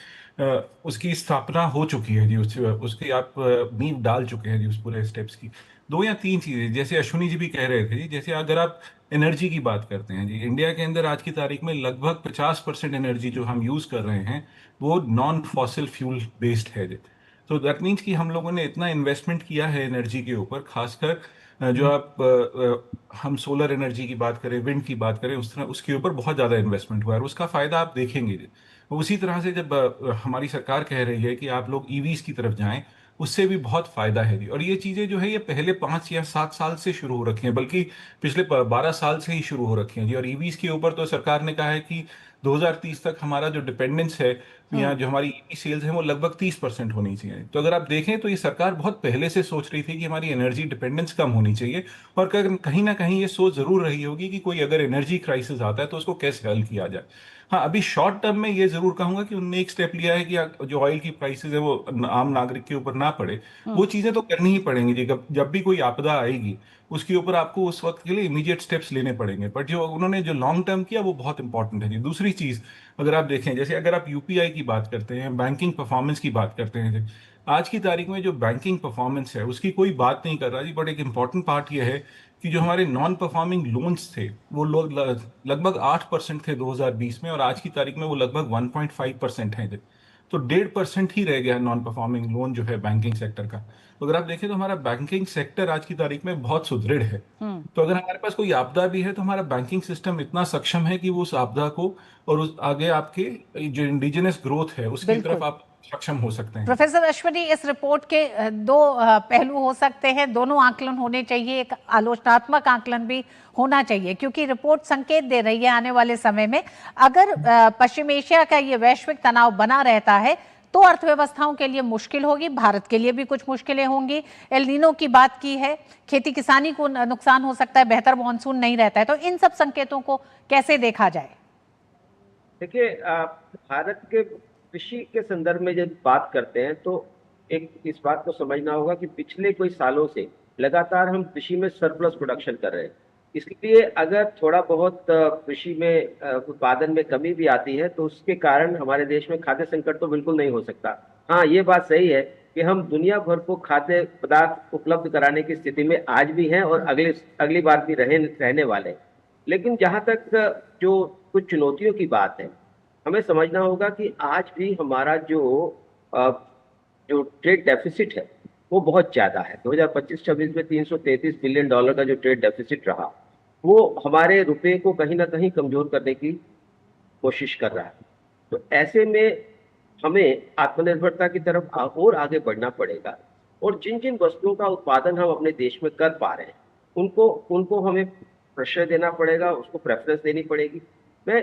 उसकी स्थापना हो चुकी है जी, उसकी आप नींव डाल चुके हैं जी उस पूरे स्टेप्स की। 2 या 3 चीजें, जैसे अश्विनी जी भी कह रहे थे जी, जैसे अगर आप एनर्जी की बात करते हैं जी, इंडिया के अंदर आज की तारीख में लगभग 50% एनर्जी जो हम यूज कर रहे हैं वो नॉन फॉसिल फ्यूल बेस्ड है जी। तो दैट मीन्स कि हम लोगों ने इतना इन्वेस्टमेंट किया है एनर्जी के ऊपर, खासकर जो आप हम सोलर एनर्जी की बात करें, विंड की बात करें, उस तरह उसके ऊपर बहुत ज़्यादा इन्वेस्टमेंट हुआ है, और उसका फ़ायदा आप देखेंगे। उसी तरह से जब हमारी सरकार कह रही है कि आप लोग ईवीज की तरफ जाएं, उससे भी बहुत फायदा है। और ये चीज़ें जो है ये पहले 5 या 7 साल से शुरू हो रखी हैं, बल्कि पिछले 12 साल से ही शुरू हो रखी हैं जी। और ईवीज के ऊपर तो सरकार ने कहा है कि 2030 तक हमारा जो डिपेंडेंस है या जो हमारी ईवी सेल्स है वो लगभग 30% होनी चाहिए। तो अगर आप देखें तो ये सरकार बहुत पहले से सोच रही थी कि हमारी एनर्जी डिपेंडेंस कम होनी चाहिए, और कहीं ना कहीं ये सोच जरूर रही होगी कि कोई अगर एनर्जी क्राइसिस आता है तो उसको कैसे हल किया जाए। हाँ, अभी शॉर्ट टर्म में ये जरूर कहूंगा कि उन्होंने एक स्टेप लिया है कि जो ऑयल की प्राइसेस है वो आम नागरिक के ऊपर ना पड़े। वो चीजें तो करनी ही पड़ेंगी जी, जब भी कोई आपदा आएगी उसके ऊपर आपको उस वक्त के लिए इमीडिएट स्टेप्स लेने पड़ेंगे। बट जो उन्होंने जो लॉन्ग टर्म किया वो बहुत इंपॉर्टेंट है जी। दूसरी चीज, अगर आप देखें, जैसे अगर आप यूपीआई की बात करते हैं, बैंकिंग परफॉर्मेंस की बात करते हैं, आज की तारीख में जो बैंकिंग परफॉर्मेंस है उसकी कोई बात नहीं कर रहा जी, बट एक इंपॉर्टेंट पार्ट ये है कि जो हमारे नॉन परफॉर्मिंग लोन्स थे वो लोग लगभग 8% थे 2020 में, और आज की तारीख में वो लगभग 1.5% हैं। तो 1.5% ही रह गया नॉन परफॉर्मिंग लोन जो है बैंकिंग सेक्टर का। तो अगर आप देखें तो हमारा बैंकिंग सेक्टर आज की तारीख में बहुत सुदृढ़ है। तो अगर हमारे पास कोई आपदा भी है तो हमारा बैंकिंग सिस्टम इतना सक्षम है कि वो उस आपदा को और उस आगे आपके जो इंडिजिनस ग्रोथ है उसकी बिल्कुल। तरफ आप सक्षम हो सकते हैं। प्रोफेसर अश्वनी, इस रिपोर्ट के दो पहलू हो सकते हैं, दोनों आकलन होने चाहिए, एक आलोचनात्मक आकलन भी होना चाहिए, क्योंकि रिपोर्ट संकेत दे रही है आने वाले समय में अगर पश्चिम एशिया का ये वैश्विक तनाव बना रहता है तो अर्थव्यवस्थाओं के लिए मुश्किल होगी, भारत के लिए भी कुछ मुश्किलें होंगी। एल नीनो की बात की है, खेती किसानी को नुकसान हो सकता है, बेहतर मानसून नहीं रहता है, तो इन सब संकेतों को कैसे देखा जाए? देखिए, भारत के कृषि के संदर्भ में जब बात करते हैं तो एक इस बात को समझना होगा कि पिछले कोई सालों से लगातार हम कृषि में सरप्लस प्रोडक्शन कर रहे हैं। इसलिए अगर थोड़ा बहुत कृषि में उत्पादन में कमी भी आती है तो उसके कारण हमारे देश में खाद्य संकट तो बिल्कुल नहीं हो सकता। हाँ, ये बात सही है कि हम दुनिया भर को खाद्य पदार्थ उपलब्ध कराने की स्थिति में आज भी हैं और अगली बार भी रहने वाले। लेकिन जहाँ तक जो कुछ चुनौतियों की बात है, हमें समझना होगा कि आज भी हमारा जो ट्रेड डेफिसिट है वो बहुत ज्यादा है। 2025-26 में $333 बिलियन का जो ट्रेड डेफिसिट रहा वो हमारे रुपए को कहीं ना कहीं कमजोर करने की कोशिश कर रहा है। तो ऐसे में हमें आत्मनिर्भरता की तरफ और आगे बढ़ना पड़ेगा, और जिन जिन वस्तुओं का उत्पादन हम अपने देश में कर पा रहे हैं उनको हमें प्रश्रय देना पड़ेगा, उसको प्रेफरेंस देनी पड़ेगी। मैं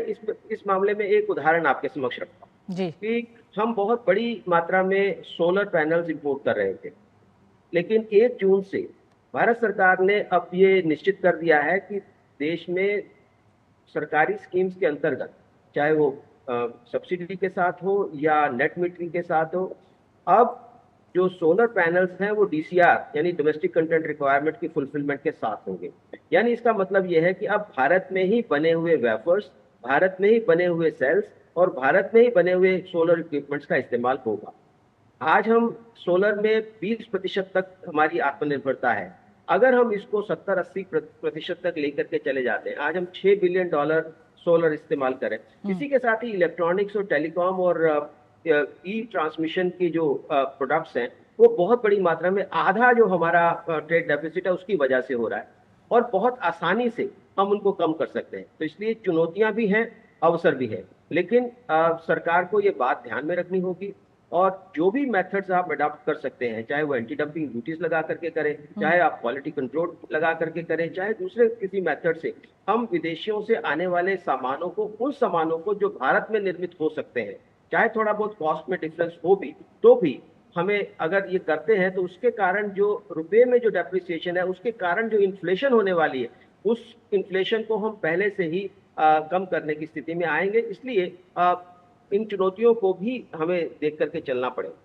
इस मामले में एक उदाहरण आपके समक्ष रखता हूँ जी। कि हम बहुत बड़ी मात्रा में सोलर पैनल्स इंपोर्ट कर रहे थे, लेकिन 1 जून से भारत सरकार ने अब ये निश्चित कर दिया है कि देश में सरकारी स्कीम्स के अंतर्गत, चाहे वो सब्सिडी के साथ हो या नेट मीटरिंग के साथ हो, अब जो सोलर पैनल्स हैं वो डीसीआर यानी डोमेस्टिक कंटेंट रिक्वायरमेंट की फुलफिलमेंट के साथ होंगे। यानी इसका मतलब ये है कि अब भारत में ही बने हुए वेफर्स, भारत में ही बने हुए सेल्स और भारत में ही बने हुए सोलर इक्विपमेंट्स का इस्तेमाल होगा। आज हम सोलर में 20% तक हमारी आत्मनिर्भरता है। अगर हम इसको 70-80% तक लेकर के चले जाते हैं, आज हम $6 बिलियन सोलर इस्तेमाल करें, इसी के साथ ही इलेक्ट्रॉनिक्स और टेलीकॉम और ई ट्रांसमिशन की जो प्रोडक्ट्स हैं वो बहुत बड़ी मात्रा में, आधा जो हमारा ट्रेड डेफिसिट है उसकी वजह से हो रहा है, और बहुत आसानी से हम उनको कम कर सकते हैं। तो इसलिए चुनौतियां भी हैं, अवसर भी है, लेकिन सरकार को ये बात ध्यान में रखनी होगी, और जो भी मेथड्स आप अडॉप्ट कर सकते हैं, चाहे वो एंटी डंपिंग ड्यूटीज लगा करके करें, चाहे आप क्वालिटी कंट्रोल लगा करके करें, चाहे दूसरे किसी मेथड से हम विदेशियों से आने वाले सामानों को, उन सामानों को जो भारत में निर्मित हो सकते हैं, चाहे थोड़ा बहुत कॉस्ट में डिफरेंस हो भी, तो भी हमें अगर ये करते हैं तो उसके कारण जो रुपए में जो डेप्रिसिएशन है, उसके कारण जो इन्फ्लेशन होने वाली है, उस इन्फ्लेशन को हम पहले से ही कम करने की स्थिति में आएंगे। इसलिए इन चुनौतियों को भी हमें देख करके चलना पड़ेगा।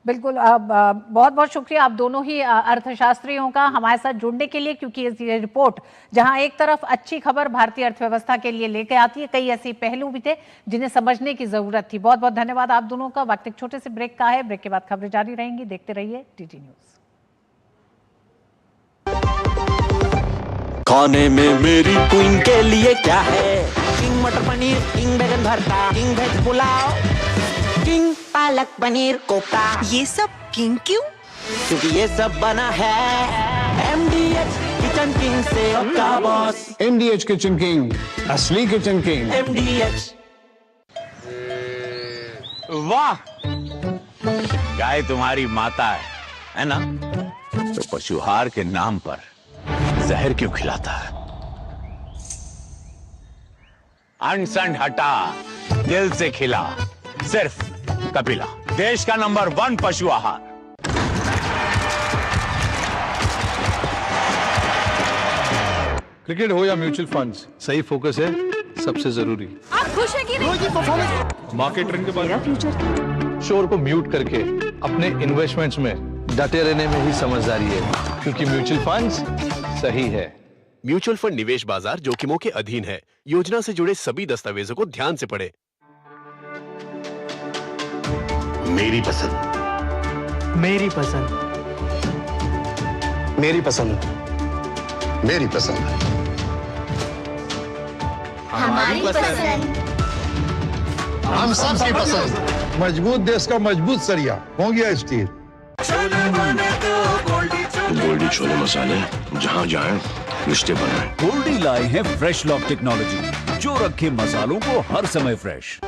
बिल्कुल, बहुत बहुत शुक्रिया आप दोनों ही अर्थशास्त्रियों का हमारे साथ जुड़ने के लिए, क्योंकि ये रिपोर्ट जहां एक तरफ अच्छी खबर भारतीय अर्थव्यवस्था के लिए लेकर आती है, कई ऐसे पहलू भी थे जिन्हें समझने की जरूरत थी। बहुत बहुत धन्यवाद आप दोनों का। वक्त एक छोटे से ब्रेक का है, ब्रेक के बाद खबरें जारी रहेंगी, देखते रहिए टीटी न्यूज। खाने में मेरी क्वीन के लिए क्या है? किंग मटर पनीर, किंग बैगन भरता, king veg pulao, king palak paneer kofta. ये सब किंग क्यों? क्योंकि ये सब बना है MDH किचन किंग से का बॉस। MDH किचन किंग, असली किचन किंग। MDH। वाह, गाय तुम्हारी माता है ना? तो पशुहार के नाम पर जहर क्यों खिलाता है? अनसन हटा, दिल से खिला, सिर्फ कपिला, देश का नंबर 1 पशु आहार। क्रिकेट हो या म्यूचुअल फंड्स, सही फोकस है सबसे जरूरी। आप खुश हैं कि नहीं? मार्केट ट्रेंड के बाद शोर को म्यूट करके अपने इन्वेस्टमेंट्स में डटे रहने में ही समझदारी है, क्योंकि म्यूचुअल फंड्स सही है। म्यूचुअल फंड निवेश बाजार जोखिमों के अधीन है। योजना से जुड़े सभी दस्तावेजों को ध्यान से पढ़ें। मेरी पसंद मेरी पसंद। मेरी पसंद। मेरी पसंद। हमारी पसंद। हम सबकी पसंद। मजबूत देश का मजबूत सरिया हो गया स्टील। गोल्डी छोले मसाले, जहाँ जाए रिश्ते बनाए। गोल्डी लाए हैं फ्रेश लॉक टेक्नोलॉजी, जो रखे मसालों को हर समय फ्रेश।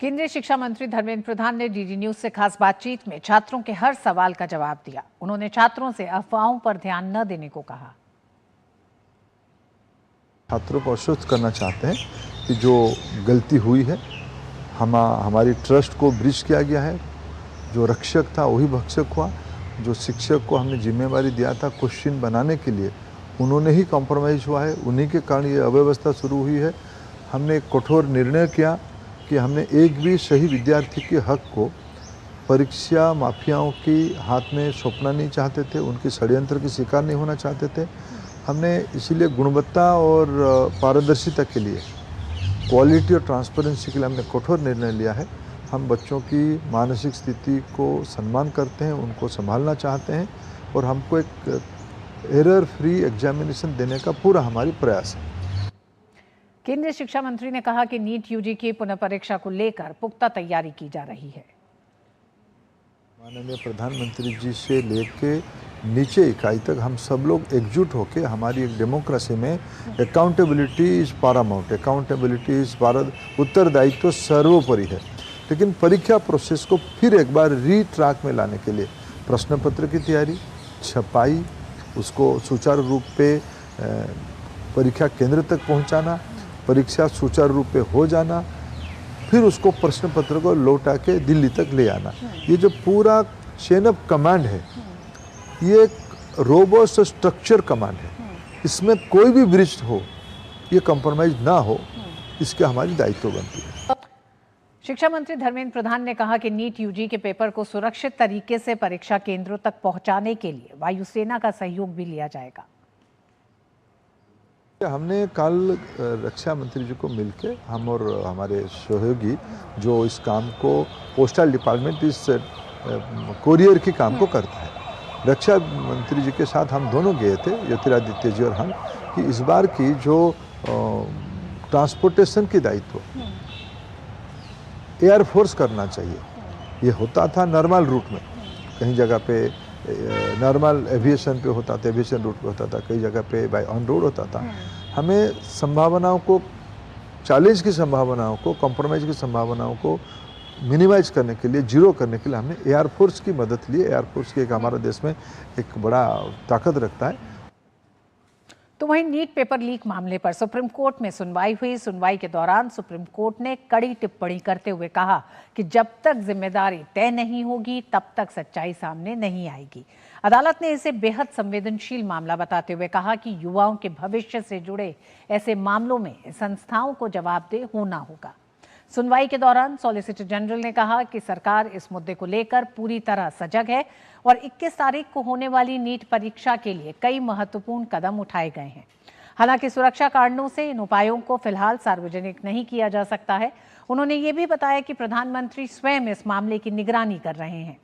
केंद्रीय शिक्षा मंत्री धर्मेंद्र प्रधान ने डीडी न्यूज से खास बातचीत में छात्रों के हर सवाल का जवाब दिया। उन्होंने छात्रों से अफवाहों पर ध्यान न देने को कहा। छात्रों को आश्वस्त करना चाहते हैं कि जो गलती हुई है, हमारी ट्रस्ट को ब्रीच किया गया है। जो रक्षक था वही भक्षक हुआ। जो शिक्षक को हमने जिम्मेवारी दिया था क्वेश्चन बनाने के लिए, उन्होंने ही कॉम्प्रोमाइज़ हुआ है। उन्हीं के कारण ये अव्यवस्था शुरू हुई है। हमने एक कठोर निर्णय किया कि हमने एक भी सही विद्यार्थी के हक को परीक्षा माफियाओं की हाथ में सौंपना नहीं चाहते थे, उनके षड्यंत्र के शिकार नहीं होना चाहते थे। हमने इसीलिए गुणवत्ता और पारदर्शिता के लिए, क्वालिटी और ट्रांसपेरेंसी के लिए हमने कठोर निर्णय लिया है। हम बच्चों की मानसिक स्थिति को सम्मान करते हैं, उनको संभालना चाहते हैं और हमको एक एरर फ्री एग्जामिनेशन देने का पूरा हमारी प्रयास है। केंद्रीय शिक्षा मंत्री ने कहा कि नीट यूजी की पुनः परीक्षा को लेकर पुख्ता तैयारी की जा रही है। माननीय प्रधानमंत्री जी से लेके नीचे इकाई तक हम सब लोग एकजुट होकर, हमारी एक डेमोक्रेसी में accountability is Paramount, accountability is उत्तरदायित्व सर्वोपरि है। लेकिन परीक्षा प्रोसेस को फिर एक बार रीट्रैक में लाने के लिए प्रश्न पत्र की तैयारी, छपाई, उसको सुचारू रूप पे परीक्षा केंद्र तक पहुंचाना, परीक्षा सुचारू रूप पे हो जाना, फिर उसको प्रश्न पत्र को लौटा के दिल्ली तक ले आना, ये जो पूरा चेन ऑफ कमांड है, ये एक रोबस्ट स्ट्रक्चर कमांड है। इसमें कोई भी ब्रीच हो, ये कंप्रोमाइज ना हो, इसके हमारी दायित्व बनती है। शिक्षा मंत्री धर्मेंद्र प्रधान ने कहा कि नीट यूजी के पेपर को सुरक्षित तरीके से परीक्षा केंद्रों तक पहुंचाने के लिए वायुसेना का सहयोग भी लिया जाएगा। हमने कल रक्षा मंत्री जी को मिलकर, हम और हमारे सहयोगी जो इस काम को, पोस्टल डिपार्टमेंट इस कोरियर के काम को करता है, रक्षा मंत्री जी के साथ हम दोनों गए थे, ज्योतिरादित्य जी और हम, कि इस बार की जो ट्रांसपोर्टेशन की दायित्व एयरफोर्स करना चाहिए। ये होता था नॉर्मल रूट में, कहीं जगह पे नॉर्मल एविएशन पे होता था, एविएशन रूट पे होता था, कई जगह पे बाय ऑन रोड होता था। हमें संभावनाओं को, चैलेंज की संभावनाओं को, कॉम्प्रोमाइज़ की संभावनाओं को मिनिमाइज करने के लिए, जीरो करने के लिए हमने एयरफोर्स की मदद ली। एयरफोर्स की एक हमारे देश में एक बड़ा ताकत रखता है। तो वहीं नीट पेपर लीक मामले पर सुप्रीम कोर्ट में सुनवाई हुई। सुनवाई के दौरान सुप्रीम कोर्ट ने कड़ी टिप्पणी करते हुए कहा कि जब तक जिम्मेदारी तय नहीं होगी तब तक सच्चाई सामने नहीं आएगी। अदालत ने इसे बेहद संवेदनशील मामला बताते हुए कहा कि युवाओं के भविष्य से जुड़े ऐसे मामलों में संस्थाओं को जवाबदेह होना होगा। सुनवाई के दौरान सॉलिसिटर जनरल ने कहा कि सरकार इस मुद्दे को लेकर पूरी तरह सजग है और 21 तारीख को होने वाली नीट परीक्षा के लिए कई महत्वपूर्ण कदम उठाए गए हैं। हालांकि सुरक्षा कारणों से इन उपायों को फिलहाल सार्वजनिक नहीं किया जा सकता है। उन्होंने ये भी बताया कि प्रधानमंत्री स्वयं इस मामले की निगरानी कर रहे हैं।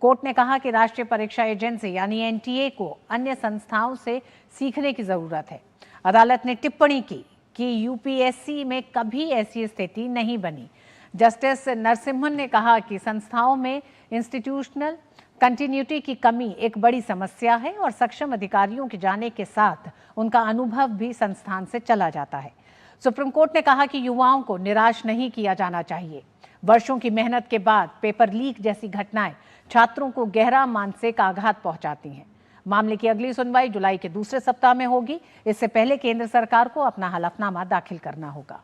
कोर्ट ने कहा कि राष्ट्रीय परीक्षा एजेंसी यानी एनटीए को अन्य संस्थाओं से सीखने की जरूरत है। अदालत ने टिप्पणी की कि यूपीएससी में कभी ऐसी स्थिति नहीं बनी। जस्टिस नरसिम्हन ने कहा कि संस्थाओं में इंस्टीट्यूशनल कंटिन्यूटी की कमी एक बड़ी समस्या है और सक्षम अधिकारियों के जाने के साथ उनका अनुभव भी संस्थान से चला जाता है। सुप्रीम कोर्ट ने कहा कि युवाओं को निराश नहीं किया जाना चाहिए। वर्षों की मेहनत के बाद पेपर लीक जैसी घटनाएं छात्रों को गहरा मानसिक आघात पहुंचाती हैं। मामले की अगली सुनवाई जुलाई के दूसरे सप्ताह में होगी। इससे पहले केंद्र सरकार को अपना हलफनामा दाखिल करना होगा।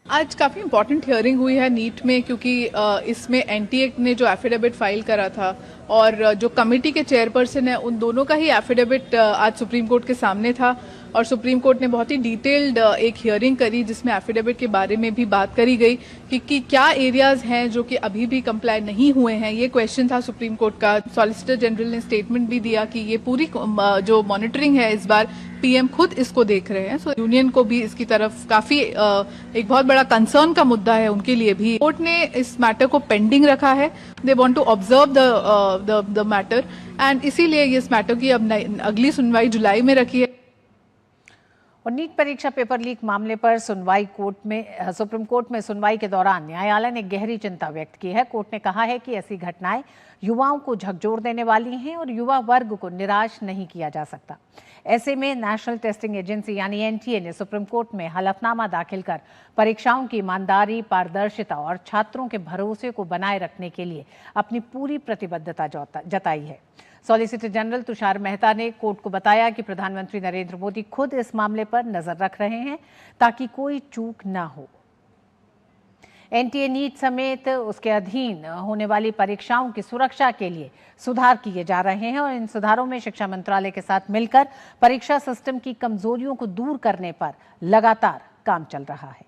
आज काफ़ी इम्पॉर्टेंट हियरिंग हुई है नीट में, क्योंकि इसमें एनटीए ने जो एफिडेविट फाइल करा था और जो कमेटी के चेयरपर्सन है, उन दोनों का ही एफिडेविट आज सुप्रीम कोर्ट के सामने था। और सुप्रीम कोर्ट ने बहुत ही डिटेल्ड एक हियरिंग करी जिसमें एफिडेविट के बारे में भी बात करी गई कि क्या एरियाज हैं जो कि अभी भी कंप्लाई नहीं हुए हैं। ये क्वेश्चन था सुप्रीम कोर्ट का। सॉलिसिटर जनरल ने स्टेटमेंट भी दिया कि ये पूरी जो मॉनिटरिंग है इस बार पीएम खुद इसको देख रहे हैं। सो यूनियन को भी इसकी तरफ काफी एक बहुत बड़ा कंसर्न का मुद्दा है उनके लिए भी। कोर्ट ने इस मैटर को पेंडिंग रखा है। They want to observe the matter and इसीलिए इस मैटर की अब अगली सुनवाई जुलाई में रखी है। और नीट परीक्षा पेपर लीक मामले पर सुप्रीम कोर्ट में सुनवाई के दौरान न्यायालय ने गहरी चिंता व्यक्त की है। कोर्ट ने कहा है कि ऐसी घटनाएं युवाओं को झकझोर देने वाली हैं और युवा वर्ग को निराश नहीं किया जा सकता। ऐसे में नेशनल टेस्टिंग एजेंसी यानी एनटीए ने सुप्रीम कोर्ट में हलफनामा दाखिल कर परीक्षाओं की ईमानदारी, पारदर्शिता और छात्रों के भरोसे को बनाए रखने के लिए अपनी पूरी प्रतिबद्धता जताई है। सॉलिसिटर जनरल तुषार मेहता ने कोर्ट को बताया कि प्रधानमंत्री नरेंद्र मोदी खुद इस मामले पर नजर रख रहे हैं ताकि कोई चूक ना हो। एनटीए नीट समेत उसके अधीन होने वाली परीक्षाओं की सुरक्षा के लिए सुधार किए जा रहे हैं और इन सुधारों में शिक्षा मंत्रालय के साथ मिलकर परीक्षा सिस्टम की कमजोरियों को दूर करने पर लगातार काम चल रहा है।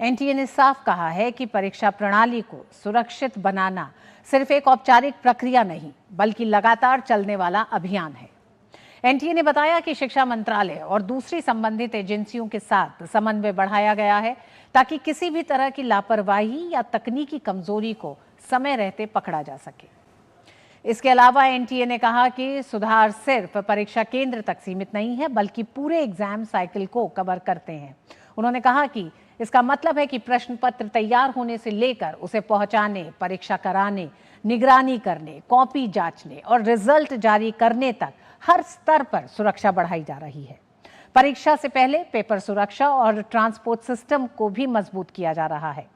एनटीए ने साफ कहा है कि परीक्षा प्रणाली को सुरक्षित बनाना सिर्फ एक औपचारिक प्रक्रिया नहीं बल्कि लगातार चलने वाला अभियान है। एनटीए ने बताया कि शिक्षा मंत्रालय और दूसरी संबंधित एजेंसियों के साथ समन्वय बढ़ाया गया है ताकि किसी भी तरह की लापरवाही या तकनीकी कमजोरी को समय रहते पकड़ा जा सके। इसके अलावा एनटीए ने कहा कि सुधार सिर्फ परीक्षा केंद्र तक सीमित नहीं है बल्कि पूरे एग्जाम साइकिल को कवर करते हैं। उन्होंने कहा कि इसका मतलब है कि प्रश्न पत्र तैयार होने से लेकर उसे पहुंचाने, परीक्षा कराने, निगरानी करने, कॉपी जांचने और रिजल्ट जारी करने तक हर स्तर पर सुरक्षा बढ़ाई जा रही है। परीक्षा से पहले पेपर सुरक्षा और ट्रांसपोर्ट सिस्टम को भी मजबूत किया जा रहा है।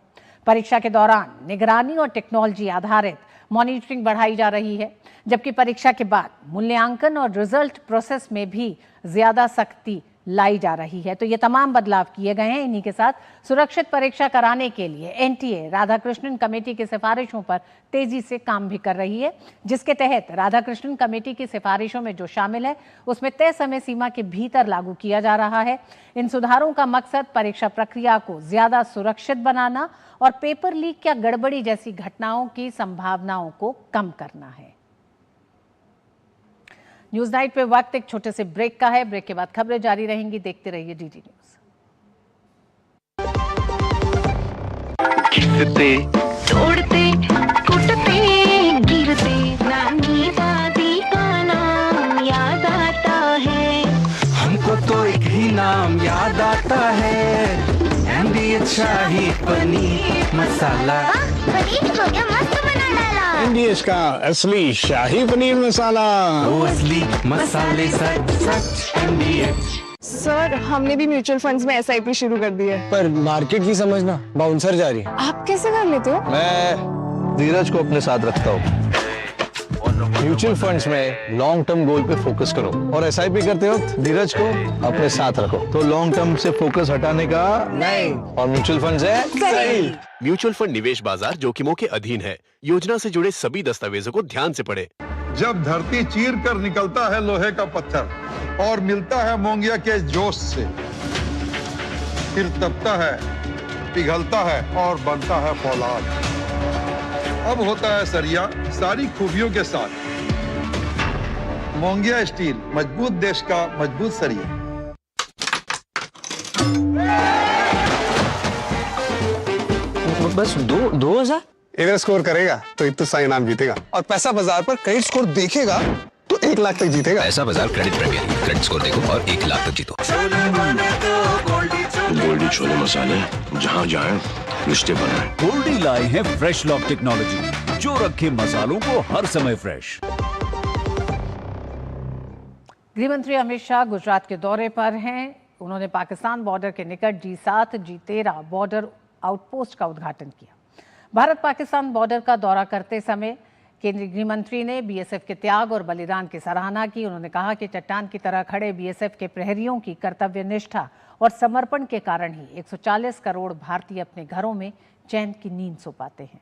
परीक्षा के दौरान निगरानी और टेक्नोलॉजी आधारित मॉनिटरिंग बढ़ाई जा रही है, जबकि परीक्षा के बाद मूल्यांकन और रिजल्ट प्रोसेस में भी ज्यादा सख्ती लाई जा रही है। तो ये तमाम बदलाव किए गए हैं। इन्हीं के साथ सुरक्षित परीक्षा कराने के लिए एनटीए राधाकृष्णन कमेटी की सिफारिशों पर तेजी से काम भी कर रही है, जिसके तहत राधाकृष्णन कमेटी की सिफारिशों में जो शामिल है उसमें तय समय सीमा के भीतर लागू किया जा रहा है। इन सुधारों का मकसद परीक्षा प्रक्रिया को ज्यादा सुरक्षित बनाना और पेपर लीक या गड़बड़ी जैसी घटनाओं की संभावनाओं को कम करना है। न्यूज नाइट पे वक्त एक छोटे से ब्रेक का है। ब्रेक के बाद खबरें जारी रहेंगी। देखते रहिए डीडी न्यूज। खिसते, तोड़ते, कूटते, गिरते, नानी दादी का नाम याद आता है। हमको तो एक ही नाम याद आता है, एमडी शाही पनीर मसाला। पनीर हो गया मस्त बना डाला। एमडीएच का असली शाही पनीर मसाला, वो असली मसाले सच सच एमडीएच। सर, हमने भी म्यूचुअल फंड्स में एसआईपी शुरू कर दी है, पर मार्केट की समझना बाउंसर जा रही है। आप कैसे कर लेते हो? मैं धीरज को अपने साथ रखता हूँ। म्यूचुअल फंड्स में लॉन्ग टर्म गोल पे फोकस करो और एसआईपी करते वक्त धीरज को अपने साथ रखो, तो लॉन्ग टर्म से फोकस हटाने का नहीं। और म्यूचुअल फंड्स है सही। म्यूचुअल फंड निवेश बाजार जोखिमों के अधीन है। योजना से जुड़े सभी दस्तावेजों को ध्यान से पढ़ें। जब धरती चीर कर निकलता है लोहे का पत्थर और मिलता है मोंगिया के जोश से, फिर तपता है, पिघलता है और बनता है फौलाद। अब होता है सरिया सारी खूबियों के साथ। मोंगिया स्टील, मजबूत देश का मजबूत सरिया। बस 2000 इधर स्कोर करेगा तो इतना इनाम जीतेगा, और पैसा बाजार पर क्रेडिट स्कोर देखेगा तो 1 लाख तक जीतेगा। पैसा बाजार क्रेडिट प्रीमियर, क्रेडिट स्कोर देखो और 1 लाख तक जीतो। गोल्डी छोले मसाले, जहाँ जाए रिश्ते बनाए। गोल्डी लाए हैं फ्रेश लॉक टेक्नोलॉजी, जो रखे मसालों को हर समय फ्रेश। गृहमंत्री अमित शाह गुजरात के दौरे पर हैं। उन्होंने पाकिस्तान बॉर्डर के निकट G7 G13 बॉर्डर आउटपोस्ट का उद्घाटन किया। भारत पाकिस्तान बॉर्डर का दौरा करते समय केंद्रीय गृह मंत्री ने बीएसएफ के त्याग और बलिदान की सराहना की। उन्होंने कहा कि चट्टान की तरह खड़े बीएसएफ के प्रहरियों की कर्तव्य निष्ठा और समर्पण के कारण ही 140 करोड़ भारतीय अपने घरों में चैन की नींद सो पाते हैं।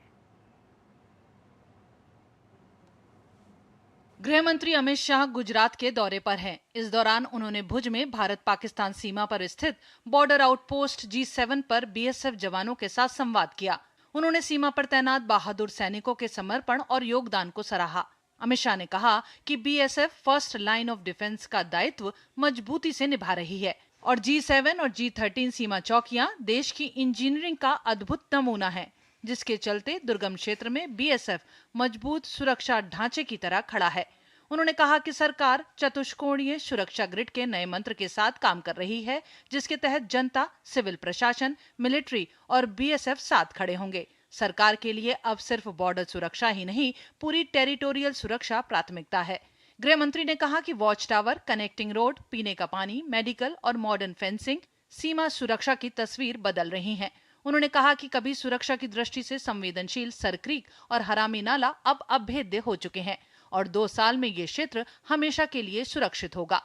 गृह मंत्री अमित शाह गुजरात के दौरे पर हैं। इस दौरान उन्होंने भुज में भारत पाकिस्तान सीमा पर स्थित बॉर्डर आउटपोस्ट G7 पर बीएसएफ जवानों के साथ संवाद किया। उन्होंने सीमा पर तैनात बहादुर सैनिकों के समर्पण और योगदान को सराहा। अमित शाह ने कहा कि BSF first line of defence का दायित्व मजबूती से निभा रही है और G7 और G13 सीमा चौकियां देश की इंजीनियरिंग का अद्भुत नमूना है, जिसके चलते दुर्गम क्षेत्र में बीएसएफ मजबूत सुरक्षा ढांचे की तरह खड़ा है। उन्होंने कहा कि सरकार चतुष्कोणीय सुरक्षा ग्रिड के नए मंत्र के साथ काम कर रही है, जिसके तहत जनता, सिविल प्रशासन, मिलिट्री और बीएसएफ साथ खड़े होंगे। सरकार के लिए अब सिर्फ बॉर्डर सुरक्षा ही नहीं, पूरी टेरिटोरियल सुरक्षा प्राथमिकता है। गृह मंत्री ने कहा कि वॉच टावर, कनेक्टिंग रोड, पीने का पानी, मेडिकल और मॉडर्न फेंसिंग सीमा सुरक्षा की तस्वीर बदल रही हैं। उन्होंने कहा कि कभी सुरक्षा की दृष्टि से संवेदनशील सरक्रीक और हरामी नाला अब अभेद्य हो चुके हैं और 2 साल में ये क्षेत्र हमेशा के लिए सुरक्षित होगा।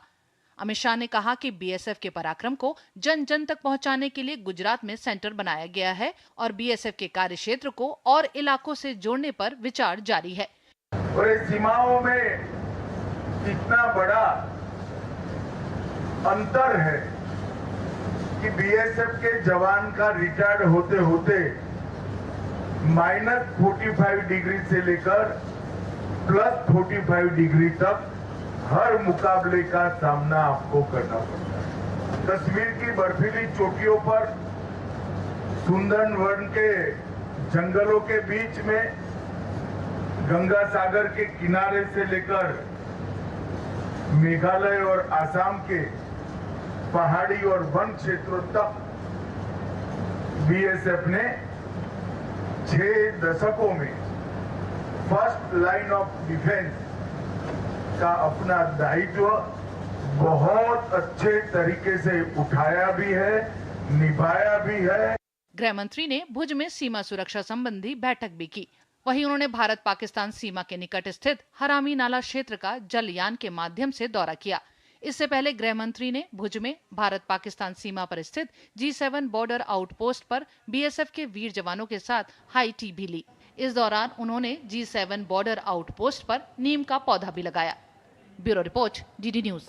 अमित शाह ने कहा कि बीएसएफ के पराक्रम को जन जन तक पहुंचाने के लिए गुजरात में सेंटर बनाया गया है और बीएसएफ के कार्य क्षेत्र को और इलाकों से जोड़ने पर विचार जारी है। और सीमाओं में इतना बड़ा अंतर है कि बीएसएफ के जवान का रिटायर्ड होते होते -45 डिग्री से लेकर +45 डिग्री तक हर मुकाबले का सामना आपको करना पड़ता है। कश्मीर की बर्फीली चोटियों पर सुंदरवन के जंगलों के बीच में, गंगा सागर के किनारे से लेकर मेघालय और आसाम के पहाड़ी और वन क्षेत्रों तक बीएसएफ ने 6 दशकों में फर्स्ट लाइन ऑफ डिफेंस का अपना दायित्व बहुत अच्छे तरीके से उठाया भी है, निभाया भी है। गृह मंत्री ने भुज में सीमा सुरक्षा संबंधी बैठक भी की। वहीं उन्होंने भारत पाकिस्तान सीमा के निकट स्थित हरामी नाला क्षेत्र का जलयान के माध्यम से दौरा किया। इससे पहले गृह मंत्री ने भुज में भारत पाकिस्तान सीमा पर स्थित G7 बॉर्डर आउटपोस्ट पर बीएसएफ के वीर जवानों के साथ हाई टी भी ली। इस दौरान उन्होंने G7 बॉर्डर आउटपोस्ट पर नीम का पौधा भी लगाया। Bureau report, DD news.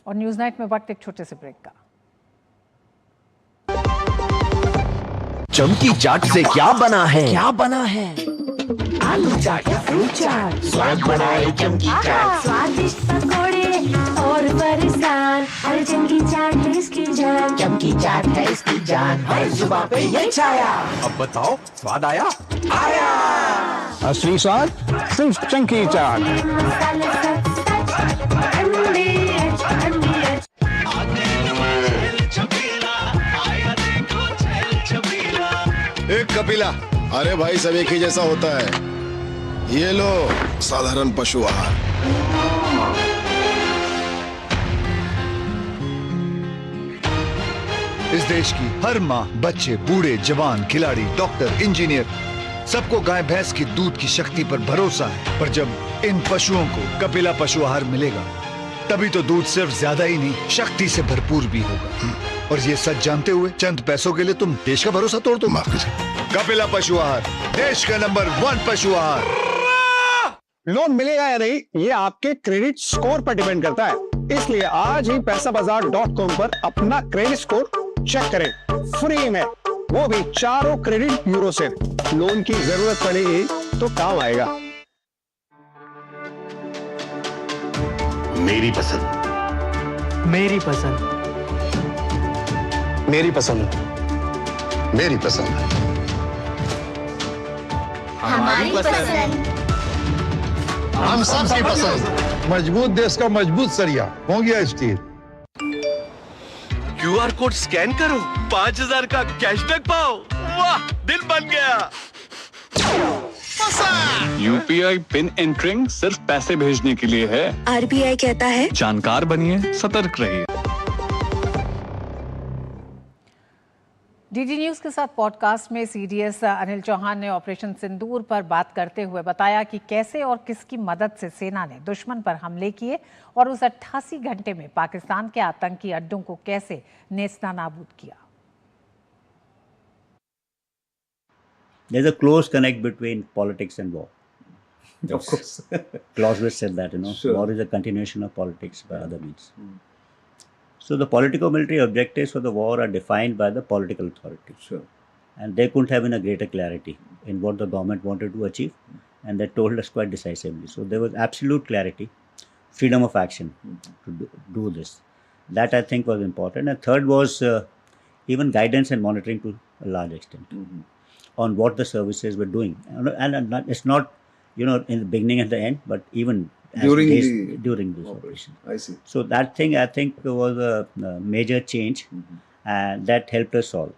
और न्यूज नाइट में वक्त एक छोटे से ब्रेक का। चमकी चाट से क्या बना है? आलू चाट या फ्रूट चाट, स्वाद बनाए चमकी चाट। स्वादिष्ट पकोड़े और बरसात, हर चमकी चाट है इसकी जान। चमकी चाट है इसकी जान, हर जुबान पे ये छाया। अब बताओ, स्वाद आया? आया। असली स्वाद सिर्फ चंकी चाट। मसाले सच सच, अमृत अमृत। एक कपिला, अरे भाई सब एक ही जैसा होता है। ये लो साधारण पशु आहार। इस देश की हर माँ, बच्चे, बूढ़े, जवान, खिलाड़ी, डॉक्टर, इंजीनियर, सबको गाय भैंस की दूध की शक्ति पर भरोसा है। पर जब इन पशुओं को कपिला पशु आहार मिलेगा, तभी तो दूध सिर्फ ज्यादा ही नहीं, शक्ति से भरपूर भी होगा। और ये सच जानते हुए चंद पैसों के लिए तुम देश का भरोसा तोड़ दो। कपिला पशु आहार, देश का नंबर 1 पशु आहार। लोन मिलेगा या नहीं, ये आपके क्रेडिट स्कोर पर डिपेंड करता है। इसलिए आज ही पैसाबाजार.com पर अपना क्रेडिट स्कोर चेक करें फ्री में, वो भी 4 क्रेडिट ब्यूरो से। लोन की जरूरत पड़ेगी तो काम आएगा। मेरी पसंद, मेरी पसंद, मेरी पसंद, मेरी पसंद, हमारी पसंद, हम सबकी पसंद। मजबूत देश का मजबूत सरिया हो गया स्टील। QR कोड स्कैन करो, 5000 का कैशबैक पाओ। वाह, दिल बन गया। UPI पिन एंटरिंग सिर्फ पैसे भेजने के लिए है। RBI कहता है जानकार बनिए, सतर्क रहिए। डीडी न्यूज के साथ पॉडकास्ट में सीडीएस अनिल चौहान ने ऑपरेशन सिंदूर पर बात करते हुए बताया कि कैसे और किसकी मदद से सेना ने दुश्मन पर हमले किए और उस 88 घंटे में पाकिस्तान के आतंकी अड्डों को कैसे नेस्तनाबूद किया। There's a close connect between politics and war. Of course. Clausewitz said that, war is a continuation of politics by other means. So the politico-military objectives for the war are defined by the political authority. Sure. And they couldn't have a greater clarity in what the government wanted to achieve, and they told us quite decisively. So there was absolute clarity, freedom of action to do this. That I think was important. And third was even guidance and monitoring to a large extent on what the services were doing. And it's not, in the beginning and the end, but even during this operation. I see. So that thing I think was a major change, and that helped us all.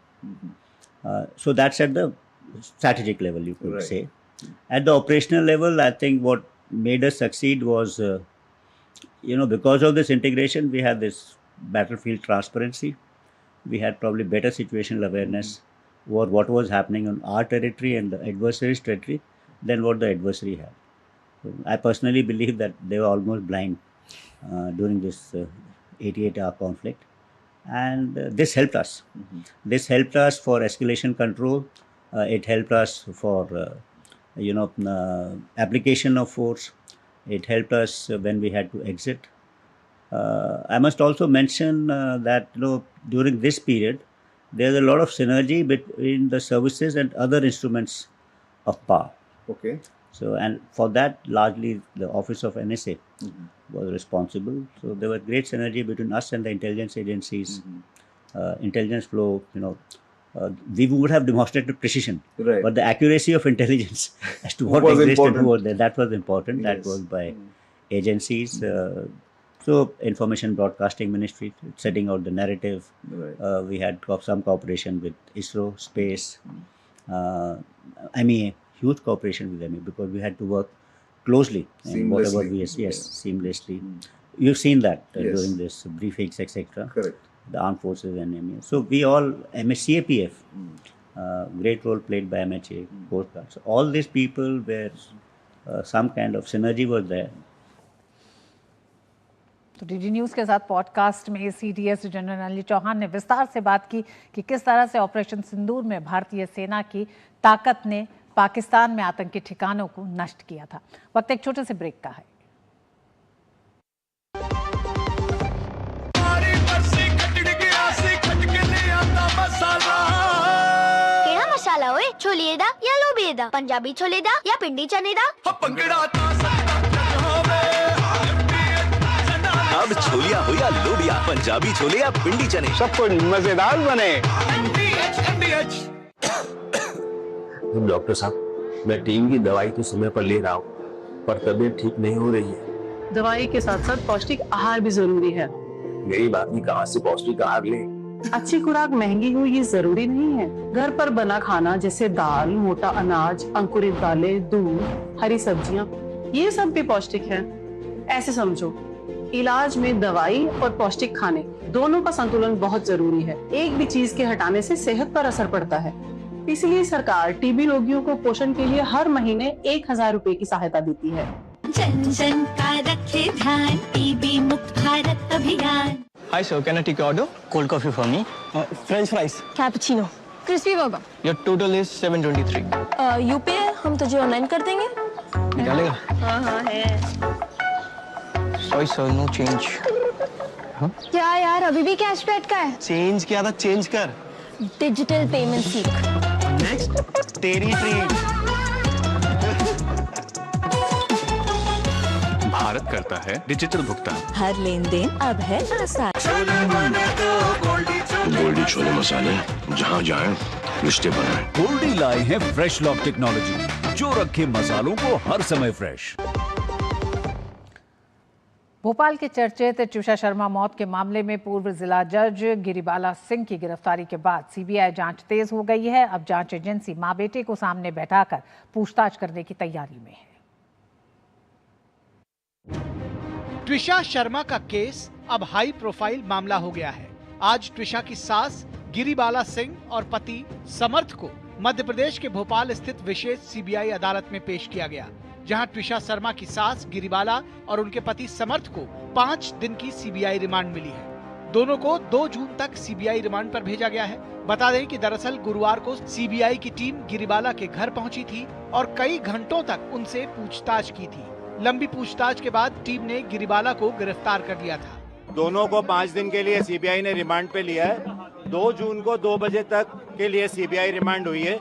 So that's at the strategic level, you could say. At the operational level, I think what made us succeed was, because of this integration, we had this battlefield transparency. We had probably better situational awareness over what was happening on our territory and the adversary's territory than what the adversary had. So I personally believe that they were almost blind during this 88-hour conflict. And this helped us. This helped us for escalation control. It helped us for, application of force. It helped us when we had to exit. I must also mention that, during this period, there's a lot of synergy between the services and other instruments of power. Okay. So, and for that, largely the office of NSA was responsible. So there was great synergy between us and the intelligence agencies, intelligence flow, we would have demonstrated precision, but the accuracy of intelligence as to what existed and who was there, that was important. That was by agencies. So Information Broadcasting Ministry, setting out the narrative. We had some cooperation with ISRO, Space, MEA, huge cooperation with MEA, because we had to work closely in whatever we, seamlessly. You've seen that during this briefings, etc. Correct. The armed forces and MEA. So we all, CAPF, great role played by MHA, Coast Guard. So all these people were, some kind of synergy was there. तो DD news के साथ podcast में CDS general Anil Chauhan ने विस्तार से बात की कि किस तरह से ऑपरेशन सिंदूर में भारतीय सेना की ताकत ने पाकिस्तान में आतंकी ठिकानों को नष्ट किया था। वक्त एक छोटे से ब्रेक का है। केड़ा मसाला ओए? छोलिए दा या लोबिए दा? पंजाबी छोले दा या पिंडी चने दा? अब छोलिया हो या लोबिया, पंजाबी छोले या पिंडी चने, सब कुछ मजेदार बने। डॉक्टर साहब, मैं टीम की दवाई तो समय पर ले रहा हूँ, पर तबीयत ठीक नहीं हो रही है। दवाई के साथ साथ पौष्टिक आहार भी जरूरी है। गरीब आदमी कहाँ से पौष्टिक आहार ले? अच्छी खुराक महंगी हो ये जरूरी नहीं है। घर पर बना खाना जैसे दाल, मोटा अनाज, अंकुरित दालें, दूध, हरी सब्जियाँ, ये सब भी पौष्टिक है। ऐसे समझो, इलाज में दवाई और पौष्टिक खाने दोनों का संतुलन बहुत जरूरी है। एक भी चीज के हटाने से सेहत पर असर पड़ता है। इसलिए सरकार टीबी रोगियों को पोषण के लिए हर महीने 1000 रुपए की सहायता देती है। जन जन का रखे ध्यान, टीबी मुक्त भारत अभियान। Hi sir, can I take your order? Cold coffee for me. French fries. Cappuccino, crispy burger. Your total is 723. UPI हम तुझे ऑनलाइन कर देंगे। निकालेगा? हाँ है। Sorry sir, no change. क्या यार, अभी भी कैशबैक का है? चेंज किया था, चेंज कर। डिजिटल पेमेंट सीख। नेक्स्ट तेरी ट्रीट। भारत करता है डिजिटल भुगतान। हर लेन देन अब है आसान। गोल्डी छोले मसाले, जहाँ जाए रिश्ते बनाए। गोल्डी लाए हैं फ्रेश लॉक टेक्नोलॉजी, जो रखे मसालों को हर समय फ्रेश। भोपाल के चर्चित ट्विशा शर्मा मौत के मामले में पूर्व जिला जज गिरिबाला सिंह की गिरफ्तारी के बाद सीबीआई जांच तेज हो गई है। अब जांच एजेंसी मां बेटे को सामने बैठाकर पूछताछ करने की तैयारी में है। ट्विशा शर्मा का केस अब हाई प्रोफाइल मामला हो गया है। आज ट्विशा की सास गिरिबाला सिंह और पति समर्थ को मध्य प्रदेश के भोपाल स्थित विशेष सीबीआई अदालत में पेश किया गया, जहां ट्विशा शर्मा की सास गिरिबाला और उनके पति समर्थ को 5 दिन की सीबीआई रिमांड मिली है। दोनों को 2 जून तक सीबीआई रिमांड पर भेजा गया है। बता दें कि दरअसल गुरुवार को सीबीआई की टीम गिरिबाला के घर पहुंची थी और कई घंटों तक उनसे पूछताछ की थी। लंबी पूछताछ के बाद टीम ने गिरिबाला को गिरफ्तार कर लिया था। दोनों को 5 दिन के लिए सीबीआई ने रिमांड पे लिया है। 2 जून को 2 बजे तक के लिए सीबीआई रिमांड हुई है।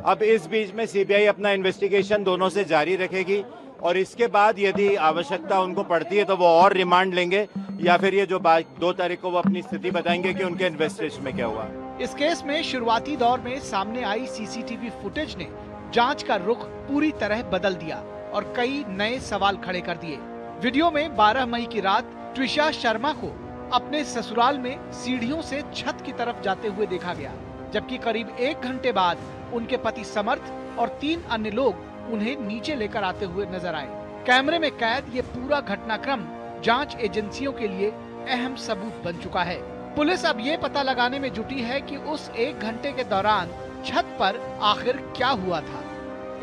अब इस बीच में सीबीआई अपना इन्वेस्टिगेशन दोनों से जारी रखेगी और इसके बाद यदि आवश्यकता उनको पड़ती है तो वो और रिमांड लेंगे या फिर ये जो 2 तारीख को वो अपनी स्थिति बताएंगे कि उनके इन्वेस्टिगेशन में क्या हुआ। इस केस में शुरुआती दौर में सामने आई सीसीटीवी फुटेज ने जांच का रुख पूरी तरह बदल दिया और कई नए सवाल खड़े कर दिए। वीडियो में 12 मई की रात ट्विशा शर्मा को अपने ससुराल में सीढ़ियों से छत की तरफ जाते हुए देखा गया, जबकि करीब 1 घंटे बाद उनके पति समर्थ और 3 अन्य लोग उन्हें नीचे लेकर आते हुए नजर आए। कैमरे में कैद ये पूरा घटनाक्रम जांच एजेंसियों के लिए अहम सबूत बन चुका है। पुलिस अब ये पता लगाने में जुटी है कि उस 1 घंटे के दौरान छत पर आखिर क्या हुआ था।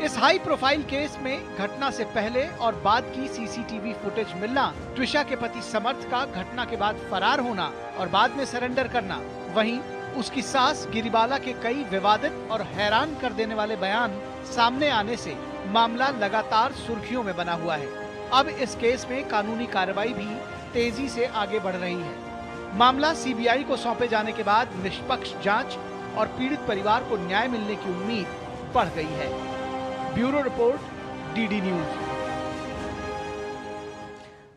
इस हाई प्रोफाइल केस में घटना से पहले और बाद की सीसीटीवी फुटेज मिलना, ट्विशा के पति समर्थ का घटना के बाद फरार होना और बाद में सरेंडर करना, वहीं उसकी सास गिरिबाला के कई विवादित और हैरान कर देने वाले बयान सामने आने से मामला लगातार सुर्खियों में बना हुआ है। अब इस केस में कानूनी कार्रवाई भी तेजी से आगे बढ़ रही है। मामला सीबीआई को सौंपे जाने के बाद निष्पक्ष जांच और पीड़ित परिवार को न्याय मिलने की उम्मीद बढ़ गई है। Bureau report, DD news.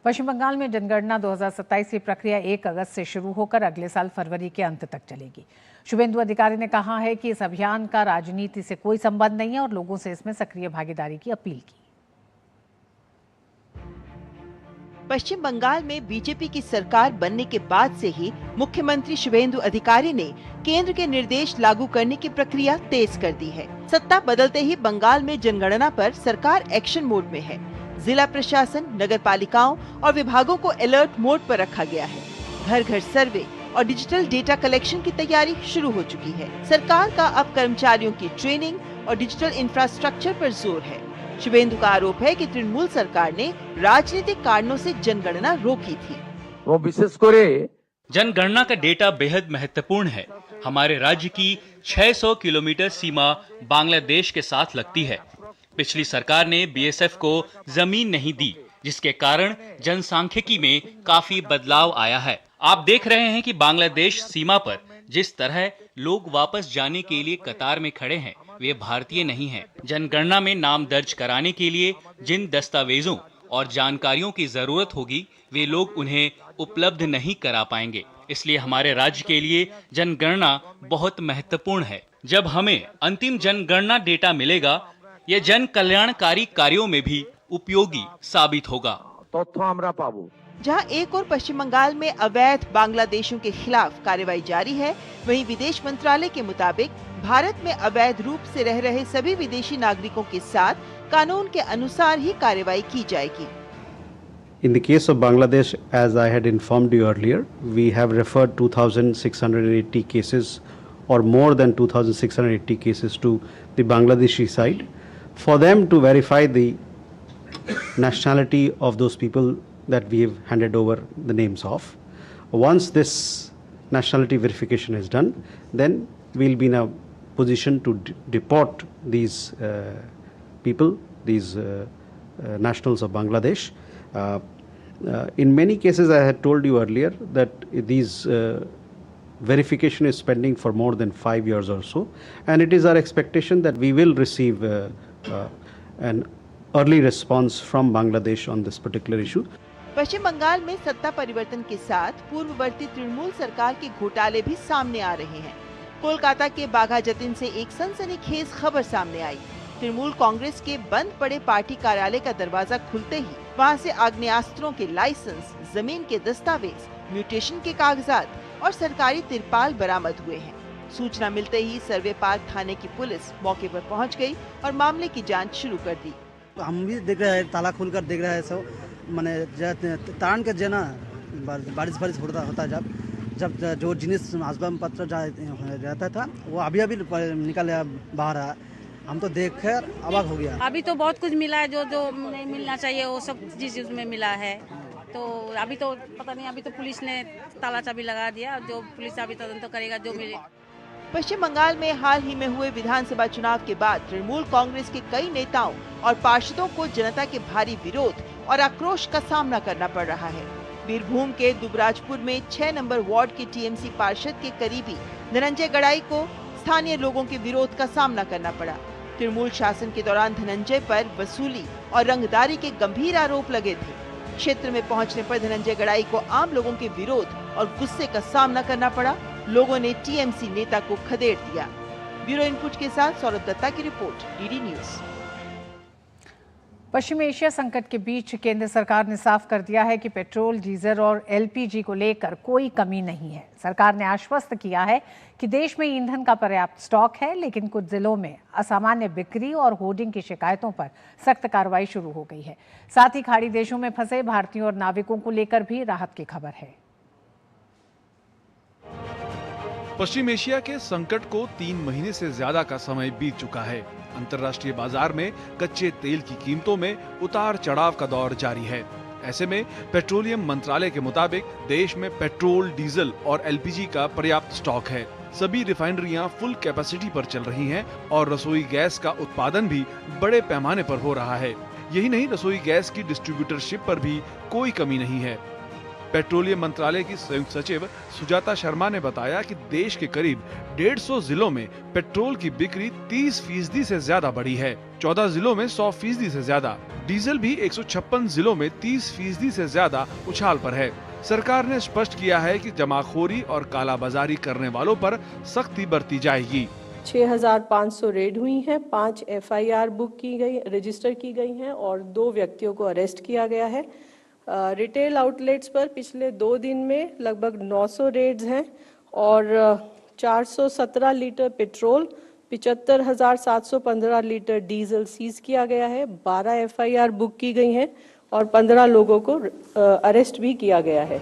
Paschim Bengal में जनगणना 2027 की प्रक्रिया 1 अगस्त से शुरू होकर अगले साल फरवरी के अंत तक चलेगी। शुभेंदु अधिकारी ने कहा है कि इस अभियान का राजनीति से कोई संबंध नहीं है और लोगों से इसमें सक्रिय भागीदारी की अपील की। पश्चिम बंगाल में बीजेपी की सरकार बनने के बाद से ही मुख्यमंत्री शुभेंदु अधिकारी ने केंद्र के निर्देश लागू करने की प्रक्रिया तेज कर दी है। सत्ता बदलते ही बंगाल में जनगणना पर सरकार एक्शन मोड में है। जिला प्रशासन, नगर पालिकाओं और विभागों को अलर्ट मोड पर रखा गया है। घर घर सर्वे और डिजिटल डेटा कलेक्शन की तैयारी शुरू हो चुकी है। सरकार का अब कर्मचारियों की ट्रेनिंग और डिजिटल इंफ्रास्ट्रक्चर पर जोर है। शुभेंदु का आरोप है कि तृणमूल सरकार ने राजनीतिक कारणों से जनगणना रोकी थी। वो विशेष करे जनगणना का डेटा बेहद महत्वपूर्ण है। हमारे राज्य की 600 किलोमीटर सीमा बांग्लादेश के साथ लगती है। पिछली सरकार ने बीएसएफ को जमीन नहीं दी, जिसके कारण जनसांख्यिकी में काफी बदलाव आया है। आप देख रहे हैं कि बांग्लादेश सीमा पर जिस तरह लोग वापस जाने के लिए कतार में खड़े हैं, वे भारतीय नहीं हैं। जनगणना में नाम दर्ज कराने के लिए जिन दस्तावेजों और जानकारियों की जरूरत होगी, वे लोग उन्हें उपलब्ध नहीं करा पाएंगे। इसलिए हमारे राज्य के लिए जनगणना बहुत महत्वपूर्ण है। जब हमें अंतिम जनगणना डेटा मिलेगा, यह जन कल्याणकारी कार्यों में भी उपयोगी साबित होगा। जहां एक और पश्चिम बंगाल में अवैध बांग्लादेशियों के खिलाफ कार्रवाई जारी है, वहीं विदेश मंत्रालय के मुताबिक भारत में अवैध रूप से रह रहे सभी विदेशी नागरिकों के साथ कानून के अनुसार ही कार्रवाई की जाएगी। In the case of Bangladesh, as I had informed you earlier, we have referred 2,680 cases or more than 2,680 cases to the Bangladeshi side for them to verify the nationality of those people that we have handed over the names of. Once this nationality verification is done, then we'll be in a position to deport these people, these nationals of Bangladesh. In many cases, I had told you earlier that these verification is pending for more than 5 years or so, and it is our expectation that we will receive an early response from Bangladesh on this particular issue. पश्चिम बंगाल में सत्ता परिवर्तन के साथ पूर्ववर्ती तृणमूल सरकार के घोटाले भी सामने आ रहे हैं। कोलकाता के बाघा जतिन से एक सनसनीखेज खबर सामने आई। तृणमूल कांग्रेस के बंद पड़े पार्टी कार्यालय का दरवाजा खुलते ही वहां से आग्नेयास्त्रों के लाइसेंस, जमीन के दस्तावेज, म्यूटेशन के कागजात और सरकारी तिरपाल बरामद हुए हैं। सूचना मिलते ही सर्वे पार्क थाने की पुलिस मौके पर पहुंच गई और मामले की जांच शुरू कर दी। हम भी देख रहे हैं, ताला खोलकर देख रहे हैं सब, माने तारण के जना बारिश होता जब जो जिनिस आसबाब पत्र रहता था वो अभी निकल बाहर आया। हम तो देख कर अवाक हो गया। अभी तो बहुत कुछ मिला है, जो नहीं मिलना चाहिए वो सब चीज उसमें मिला है। तो अभी तो पता नहीं, अभी तो पुलिस ने ताला चाबी लगा दिया, जो पुलिस अभी तदंत करेगा जो मिले। पश्चिम बंगाल में हाल ही में हुए विधानसभा चुनाव के बाद तृणमूल कांग्रेस के कई नेताओं और पार्षदों को जनता के भारी विरोध और आक्रोश का सामना करना पड़ रहा है। बीरभूम के दुबराजपुर में 6 नंबर वार्ड के टीएमसी पार्षद के करीबी धनंजय गड़ाई को स्थानीय लोगों के विरोध का सामना करना पड़ा। तृणमूल शासन के दौरान धनंजय पर वसूली और रंगदारी के गंभीर आरोप लगे थे। क्षेत्र में पहुंचने पर धनंजय गड़ाई को आम लोगों के विरोध और गुस्से का सामना करना पड़ा। लोगों ने टीएमसी नेता को खदेड़ दिया। ब्यूरो इनपुट के साथ सौरभ दत्ता की रिपोर्ट, डीडी न्यूज। पश्चिम एशिया संकट के बीच केंद्र सरकार ने साफ कर दिया है कि पेट्रोल, डीजल और एलपीजी को लेकर कोई कमी नहीं है। सरकार ने आश्वस्त किया है कि देश में ईंधन का पर्याप्त स्टॉक है, लेकिन कुछ जिलों में असामान्य बिक्री और होर्डिंग की शिकायतों पर सख्त कार्रवाई शुरू हो गई है। साथ ही खाड़ी देशों में फंसे भारतीयों और नाविकों को लेकर भी राहत की खबर है। पश्चिम एशिया के संकट को 3 महीने से ज्यादा का समय बीत चुका है। अंतर्राष्ट्रीय बाजार में कच्चे तेल की कीमतों में उतार चढ़ाव का दौर जारी है। ऐसे में पेट्रोलियम मंत्रालय के मुताबिक देश में पेट्रोल, डीजल और एलपीजी का पर्याप्त स्टॉक है। सभी रिफाइनरियां फुल कैपेसिटी पर चल रही हैं और रसोई गैस का उत्पादन भी बड़े पैमाने पर हो रहा है। यही नहीं, रसोई गैस की डिस्ट्रीब्यूटरशिप पर भी कोई कमी नहीं है। पेट्रोलियम मंत्रालय की संयुक्त सचिव सुजाता शर्मा ने बताया कि देश के करीब 150 जिलों में पेट्रोल की बिक्री 30% से ज्यादा बढ़ी है। 14 जिलों में 100% से ज्यादा। डीजल भी 156 जिलों में 30% से ज्यादा उछाल पर है। सरकार ने स्पष्ट किया है कि जमाखोरी और कालाबाजारी करने वालों पर सख्ती बरती जाएगी। 6500 रेड हुई हैं, 5 एफआईआर बुक की गई, रजिस्टर की गई हैं और 2 व्यक्तियों को अरेस्ट किया गया है। रिटेल आउटलेट्स पर पिछले 2 दिन में लगभग 900 रेड्स हैं और 417 litre petrol, 75,715 litre diesel seize किया गया है। 12 एफआईआर बुक की गई हैं और 15 लोगों को अरेस्ट भी किया गया है।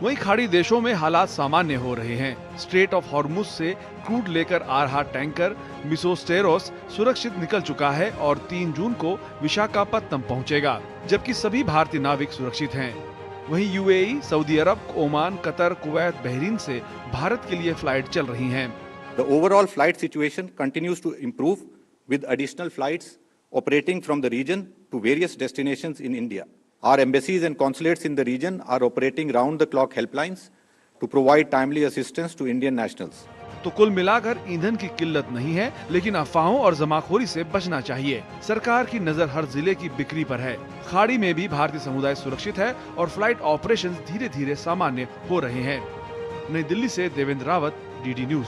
वहीं खाड़ी देशों में हालात सामान्य हो रहे हैं। स्ट्रेट ऑफ हॉर्मुज से क्रूड लेकर आ रहा टैंकर मिसोस्टेरोस सुरक्षित निकल चुका है और 3 जून को विशाखापत्तनम पहुंचेगा, जबकि सभी भारतीय नाविक सुरक्षित हैं। वहीं यूएई, सऊदी अरब, ओमान, कतर, कुवैत, बहरीन से भारत के लिए फ्लाइट चल रही हैं। The overall flight situation continues to improve with additional flights operating from the region to various destinations in India. Our embassies and consulates in the region are operating round-the-clock helplines to provide timely assistance to Indian nationals. तो कुल मिलाकर ईंधन की किल्लत नहीं है, लेकिन अफवाहों और जमाखोरी से बचना चाहिए। सरकार की नजर हर जिले की बिक्री पर है। खाड़ी में भी भारतीय समुदाय सुरक्षित है और फ्लाइट ऑपरेशंस धीरे-धीरे सामान्य हो रहे हैं। नई दिल्ली से देवेंद्र रावत, डीडी न्यूज।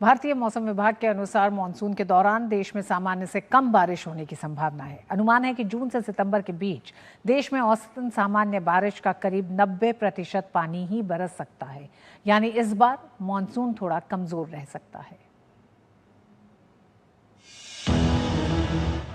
भारतीय मौसम विभाग के अनुसार मानसून के दौरान देश में सामान्य से कम बारिश होने की संभावना है। अनुमान है कि जून से सितंबर के बीच देश में औसतन सामान्य बारिश का करीब 90% पानी ही बरस सकता है। यानी इस बार मानसून थोड़ा कमजोर रह सकता है।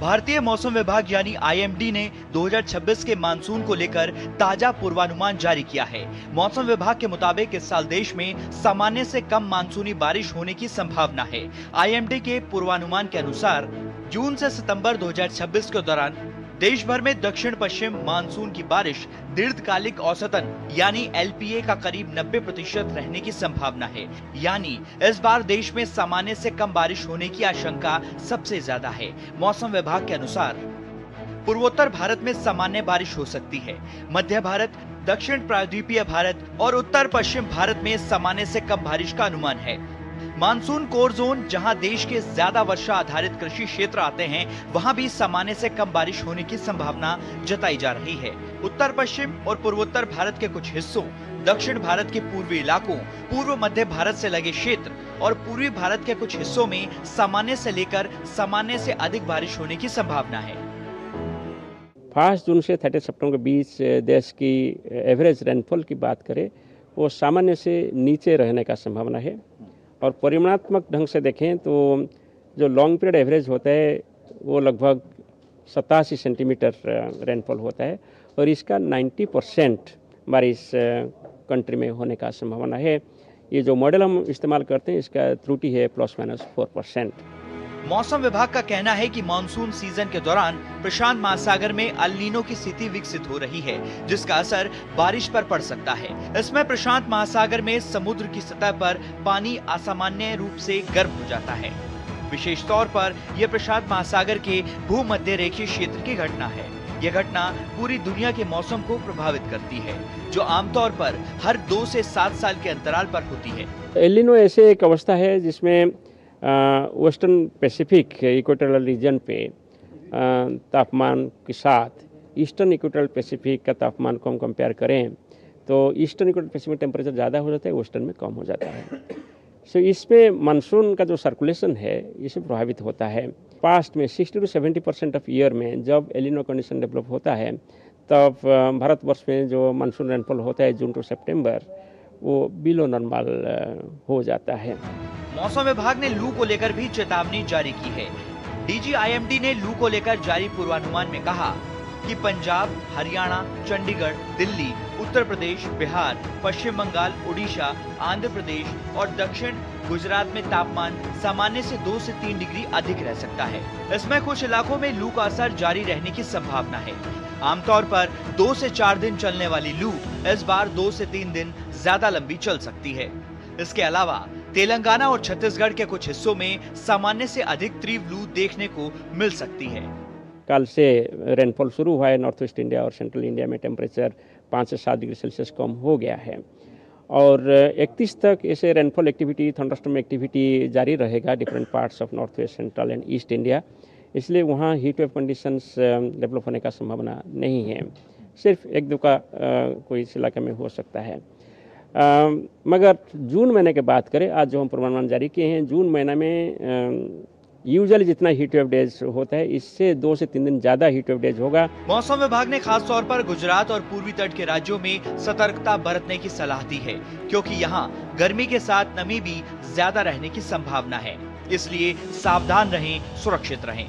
भारतीय मौसम विभाग यानी आईएमडी ने 2026 के मानसून को लेकर ताजा पूर्वानुमान जारी किया है। मौसम विभाग के मुताबिक इस साल देश में सामान्य से कम मानसूनी बारिश होने की संभावना है। आईएमडी के पूर्वानुमान के अनुसार जून से सितंबर 2026 के दौरान देश भर में दक्षिण पश्चिम मानसून की बारिश दीर्घकालिक औसतन यानी एलपीए का करीब 90% रहने की संभावना है। यानी इस बार देश में सामान्य से कम बारिश होने की आशंका सबसे ज्यादा है। मौसम विभाग के अनुसार पूर्वोत्तर भारत में सामान्य बारिश हो सकती है। मध्य भारत, दक्षिण प्रायद्वीपीय भारत और उत्तर पश्चिम भारत में सामान्य से कम बारिश का अनुमान है। मानसून कोर जोन, जहां देश के ज्यादा वर्षा आधारित कृषि क्षेत्र आते हैं, वहां भी सामान्य से कम बारिश होने की संभावना जताई जा रही है। उत्तर पश्चिम और पूर्वोत्तर भारत के कुछ हिस्सों, दक्षिण भारत के पूर्वी इलाकों, पूर्व मध्य भारत से लगे क्षेत्र और पूर्वी भारत के कुछ हिस्सों में सामान्य से लेकर सामान्य से अधिक बारिश होने की संभावना है। 5 जून से 30 सितंबर के बीच देश की एवरेज रेनफॉल की बात करें, वो सामान्य से नीचे रहने का संभावना है। और परिमाणात्मक ढंग से देखें तो जो लॉन्ग पीरियड एवरेज होता है वो लगभग 87 सेंटीमीटर रेनफॉल होता है और इसका 90% बारिश कंट्री में होने का संभावना है। ये जो मॉडल हम इस्तेमाल करते हैं इसका त्रुटि है ±4%। मौसम विभाग का कहना है कि मानसून सीजन के दौरान प्रशांत महासागर में अल नीनो की स्थिति विकसित हो रही है, जिसका असर बारिश पर पड़ सकता है। इसमें प्रशांत महासागर में समुद्र की सतह पर पानी असामान्य रूप से गर्म हो जाता है। विशेष तौर पर यह प्रशांत महासागर के भूमध्य रेखीय क्षेत्र की घटना है। यह घटना पूरी दुनिया के मौसम को प्रभावित करती है, जो आमतौर पर हर 2 से 7 साल के अंतराल पर होती है। एल नीनो ऐसे एक अवस्था है जिसमें वेस्टर्न पैसिफिक इक्वेटोरियल रीजन पे तापमान के साथ ईस्टर्न इक्वेटोरियल पैसिफिक का तापमान को हम कंपेयर करें तो ईस्टर्न इक्वेटोरियल पैसिफिक टेम्परेचर ज़्यादा हो जाता है, वेस्टर्न में कम हो जाता है। सो इसमें मानसून का जो सर्कुलेशन है इसे प्रभावित होता है। पास्ट में 60 to 70% ऑफ ईयर में जब एल नीनो कंडीशन डेवलप होता है तब भारतवर्ष में जो मानसून रेनफॉल होता है जून टू सितंबर वो बिलो नॉर्मल हो जाता है। मौसम विभाग ने लू को लेकर भी चेतावनी जारी की है। DGIMD ने लू को लेकर जारी पूर्वानुमान में कहा कि पंजाब, हरियाणा, चंडीगढ़, दिल्ली, उत्तर प्रदेश, बिहार, पश्चिम बंगाल, उड़ीसा, आंध्र प्रदेश और दक्षिण गुजरात में तापमान सामान्य से 2 से 3 डिग्री अधिक रह सकता है। इसमें कुछ इलाकों में लू का असर जारी रहने की संभावना है। आमतौर पर 2 से 4 दिन चलने वाली लू इस बार 2 से 3 दिन ज्यादा लंबी चल सकती है। इसके अलावा तेलंगाना और छत्तीसगढ़ के कुछ हिस्सों में सामान्य से अधिक तीव्र लू देखने को मिल सकती है। कल से रेनफॉल शुरू हुआ है। नॉर्थ ईस्ट इंडिया और सेंट्रल इंडिया में टेम्परेचर 5 से 7 डिग्री सेल्सियस कम हो गया है और 31 तक ऐसे रेनफॉल एक्टिविटी, थंडरस्टॉर्म एक्टिविटी जारी रहेगा different parts of north west, central and east India. इसलिए वहाँ हीट वेव कंडीशंस डेवलप होने का संभावना नहीं है। सिर्फ 1-2 का कोई इस इलाके में हो सकता है। मगर जून महीने की बात करें, आज जो हम पूर्वानुमान जारी किए हैं, जून महीना में यूजुअली जितना हीट वेव डेज होता है इससे 2 से 3 दिन ज्यादा हीट वेव डेज होगा। मौसम विभाग ने खास तौर पर गुजरात और पूर्वी तट के राज्यों में सतर्कता बरतने की सलाह दी है, क्योंकि यहाँ गर्मी के साथ नमी भी ज्यादा रहने की संभावना है। इसलिए सावधान रहें, सुरक्षित रहें।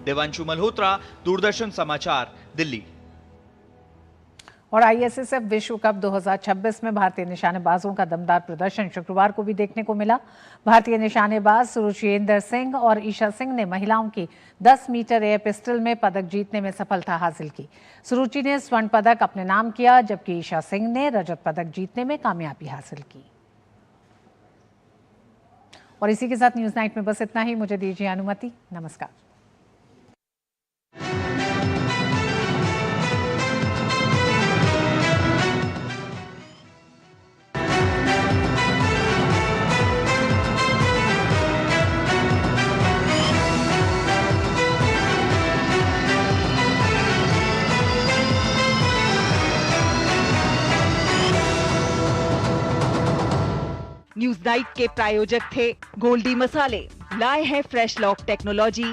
देवांशु मल्होत्रा, दूरदर्शन समाचार, दिल्ली। और ISSF विश्व कप 2026 में भारतीय निशानेबाजों का दमदार प्रदर्शन शुक्रवार को भी देखने को मिला। भारतीय निशानेबाज सुरुचिरेंद्र सिंह और ईशा सिंह ने महिलाओं की 10 मीटर एयर पिस्टल में पदक जीतने में सफलता हासिल की। सुरुचि ने स्वर्ण पदक अपने नाम किया, जबकि ईशा सिंह ने रजत पदक जीतने में कामयाबी हासिल की। और इसी के साथ न्यूज नाइट में बस इतना ही। मुझे दीजिए अनुमति। नमस्कार। न्यूज नाइट के प्रायोजक थे गोल्डी मसाले, लाए हैं फ्रेश लॉक टेक्नोलॉजी।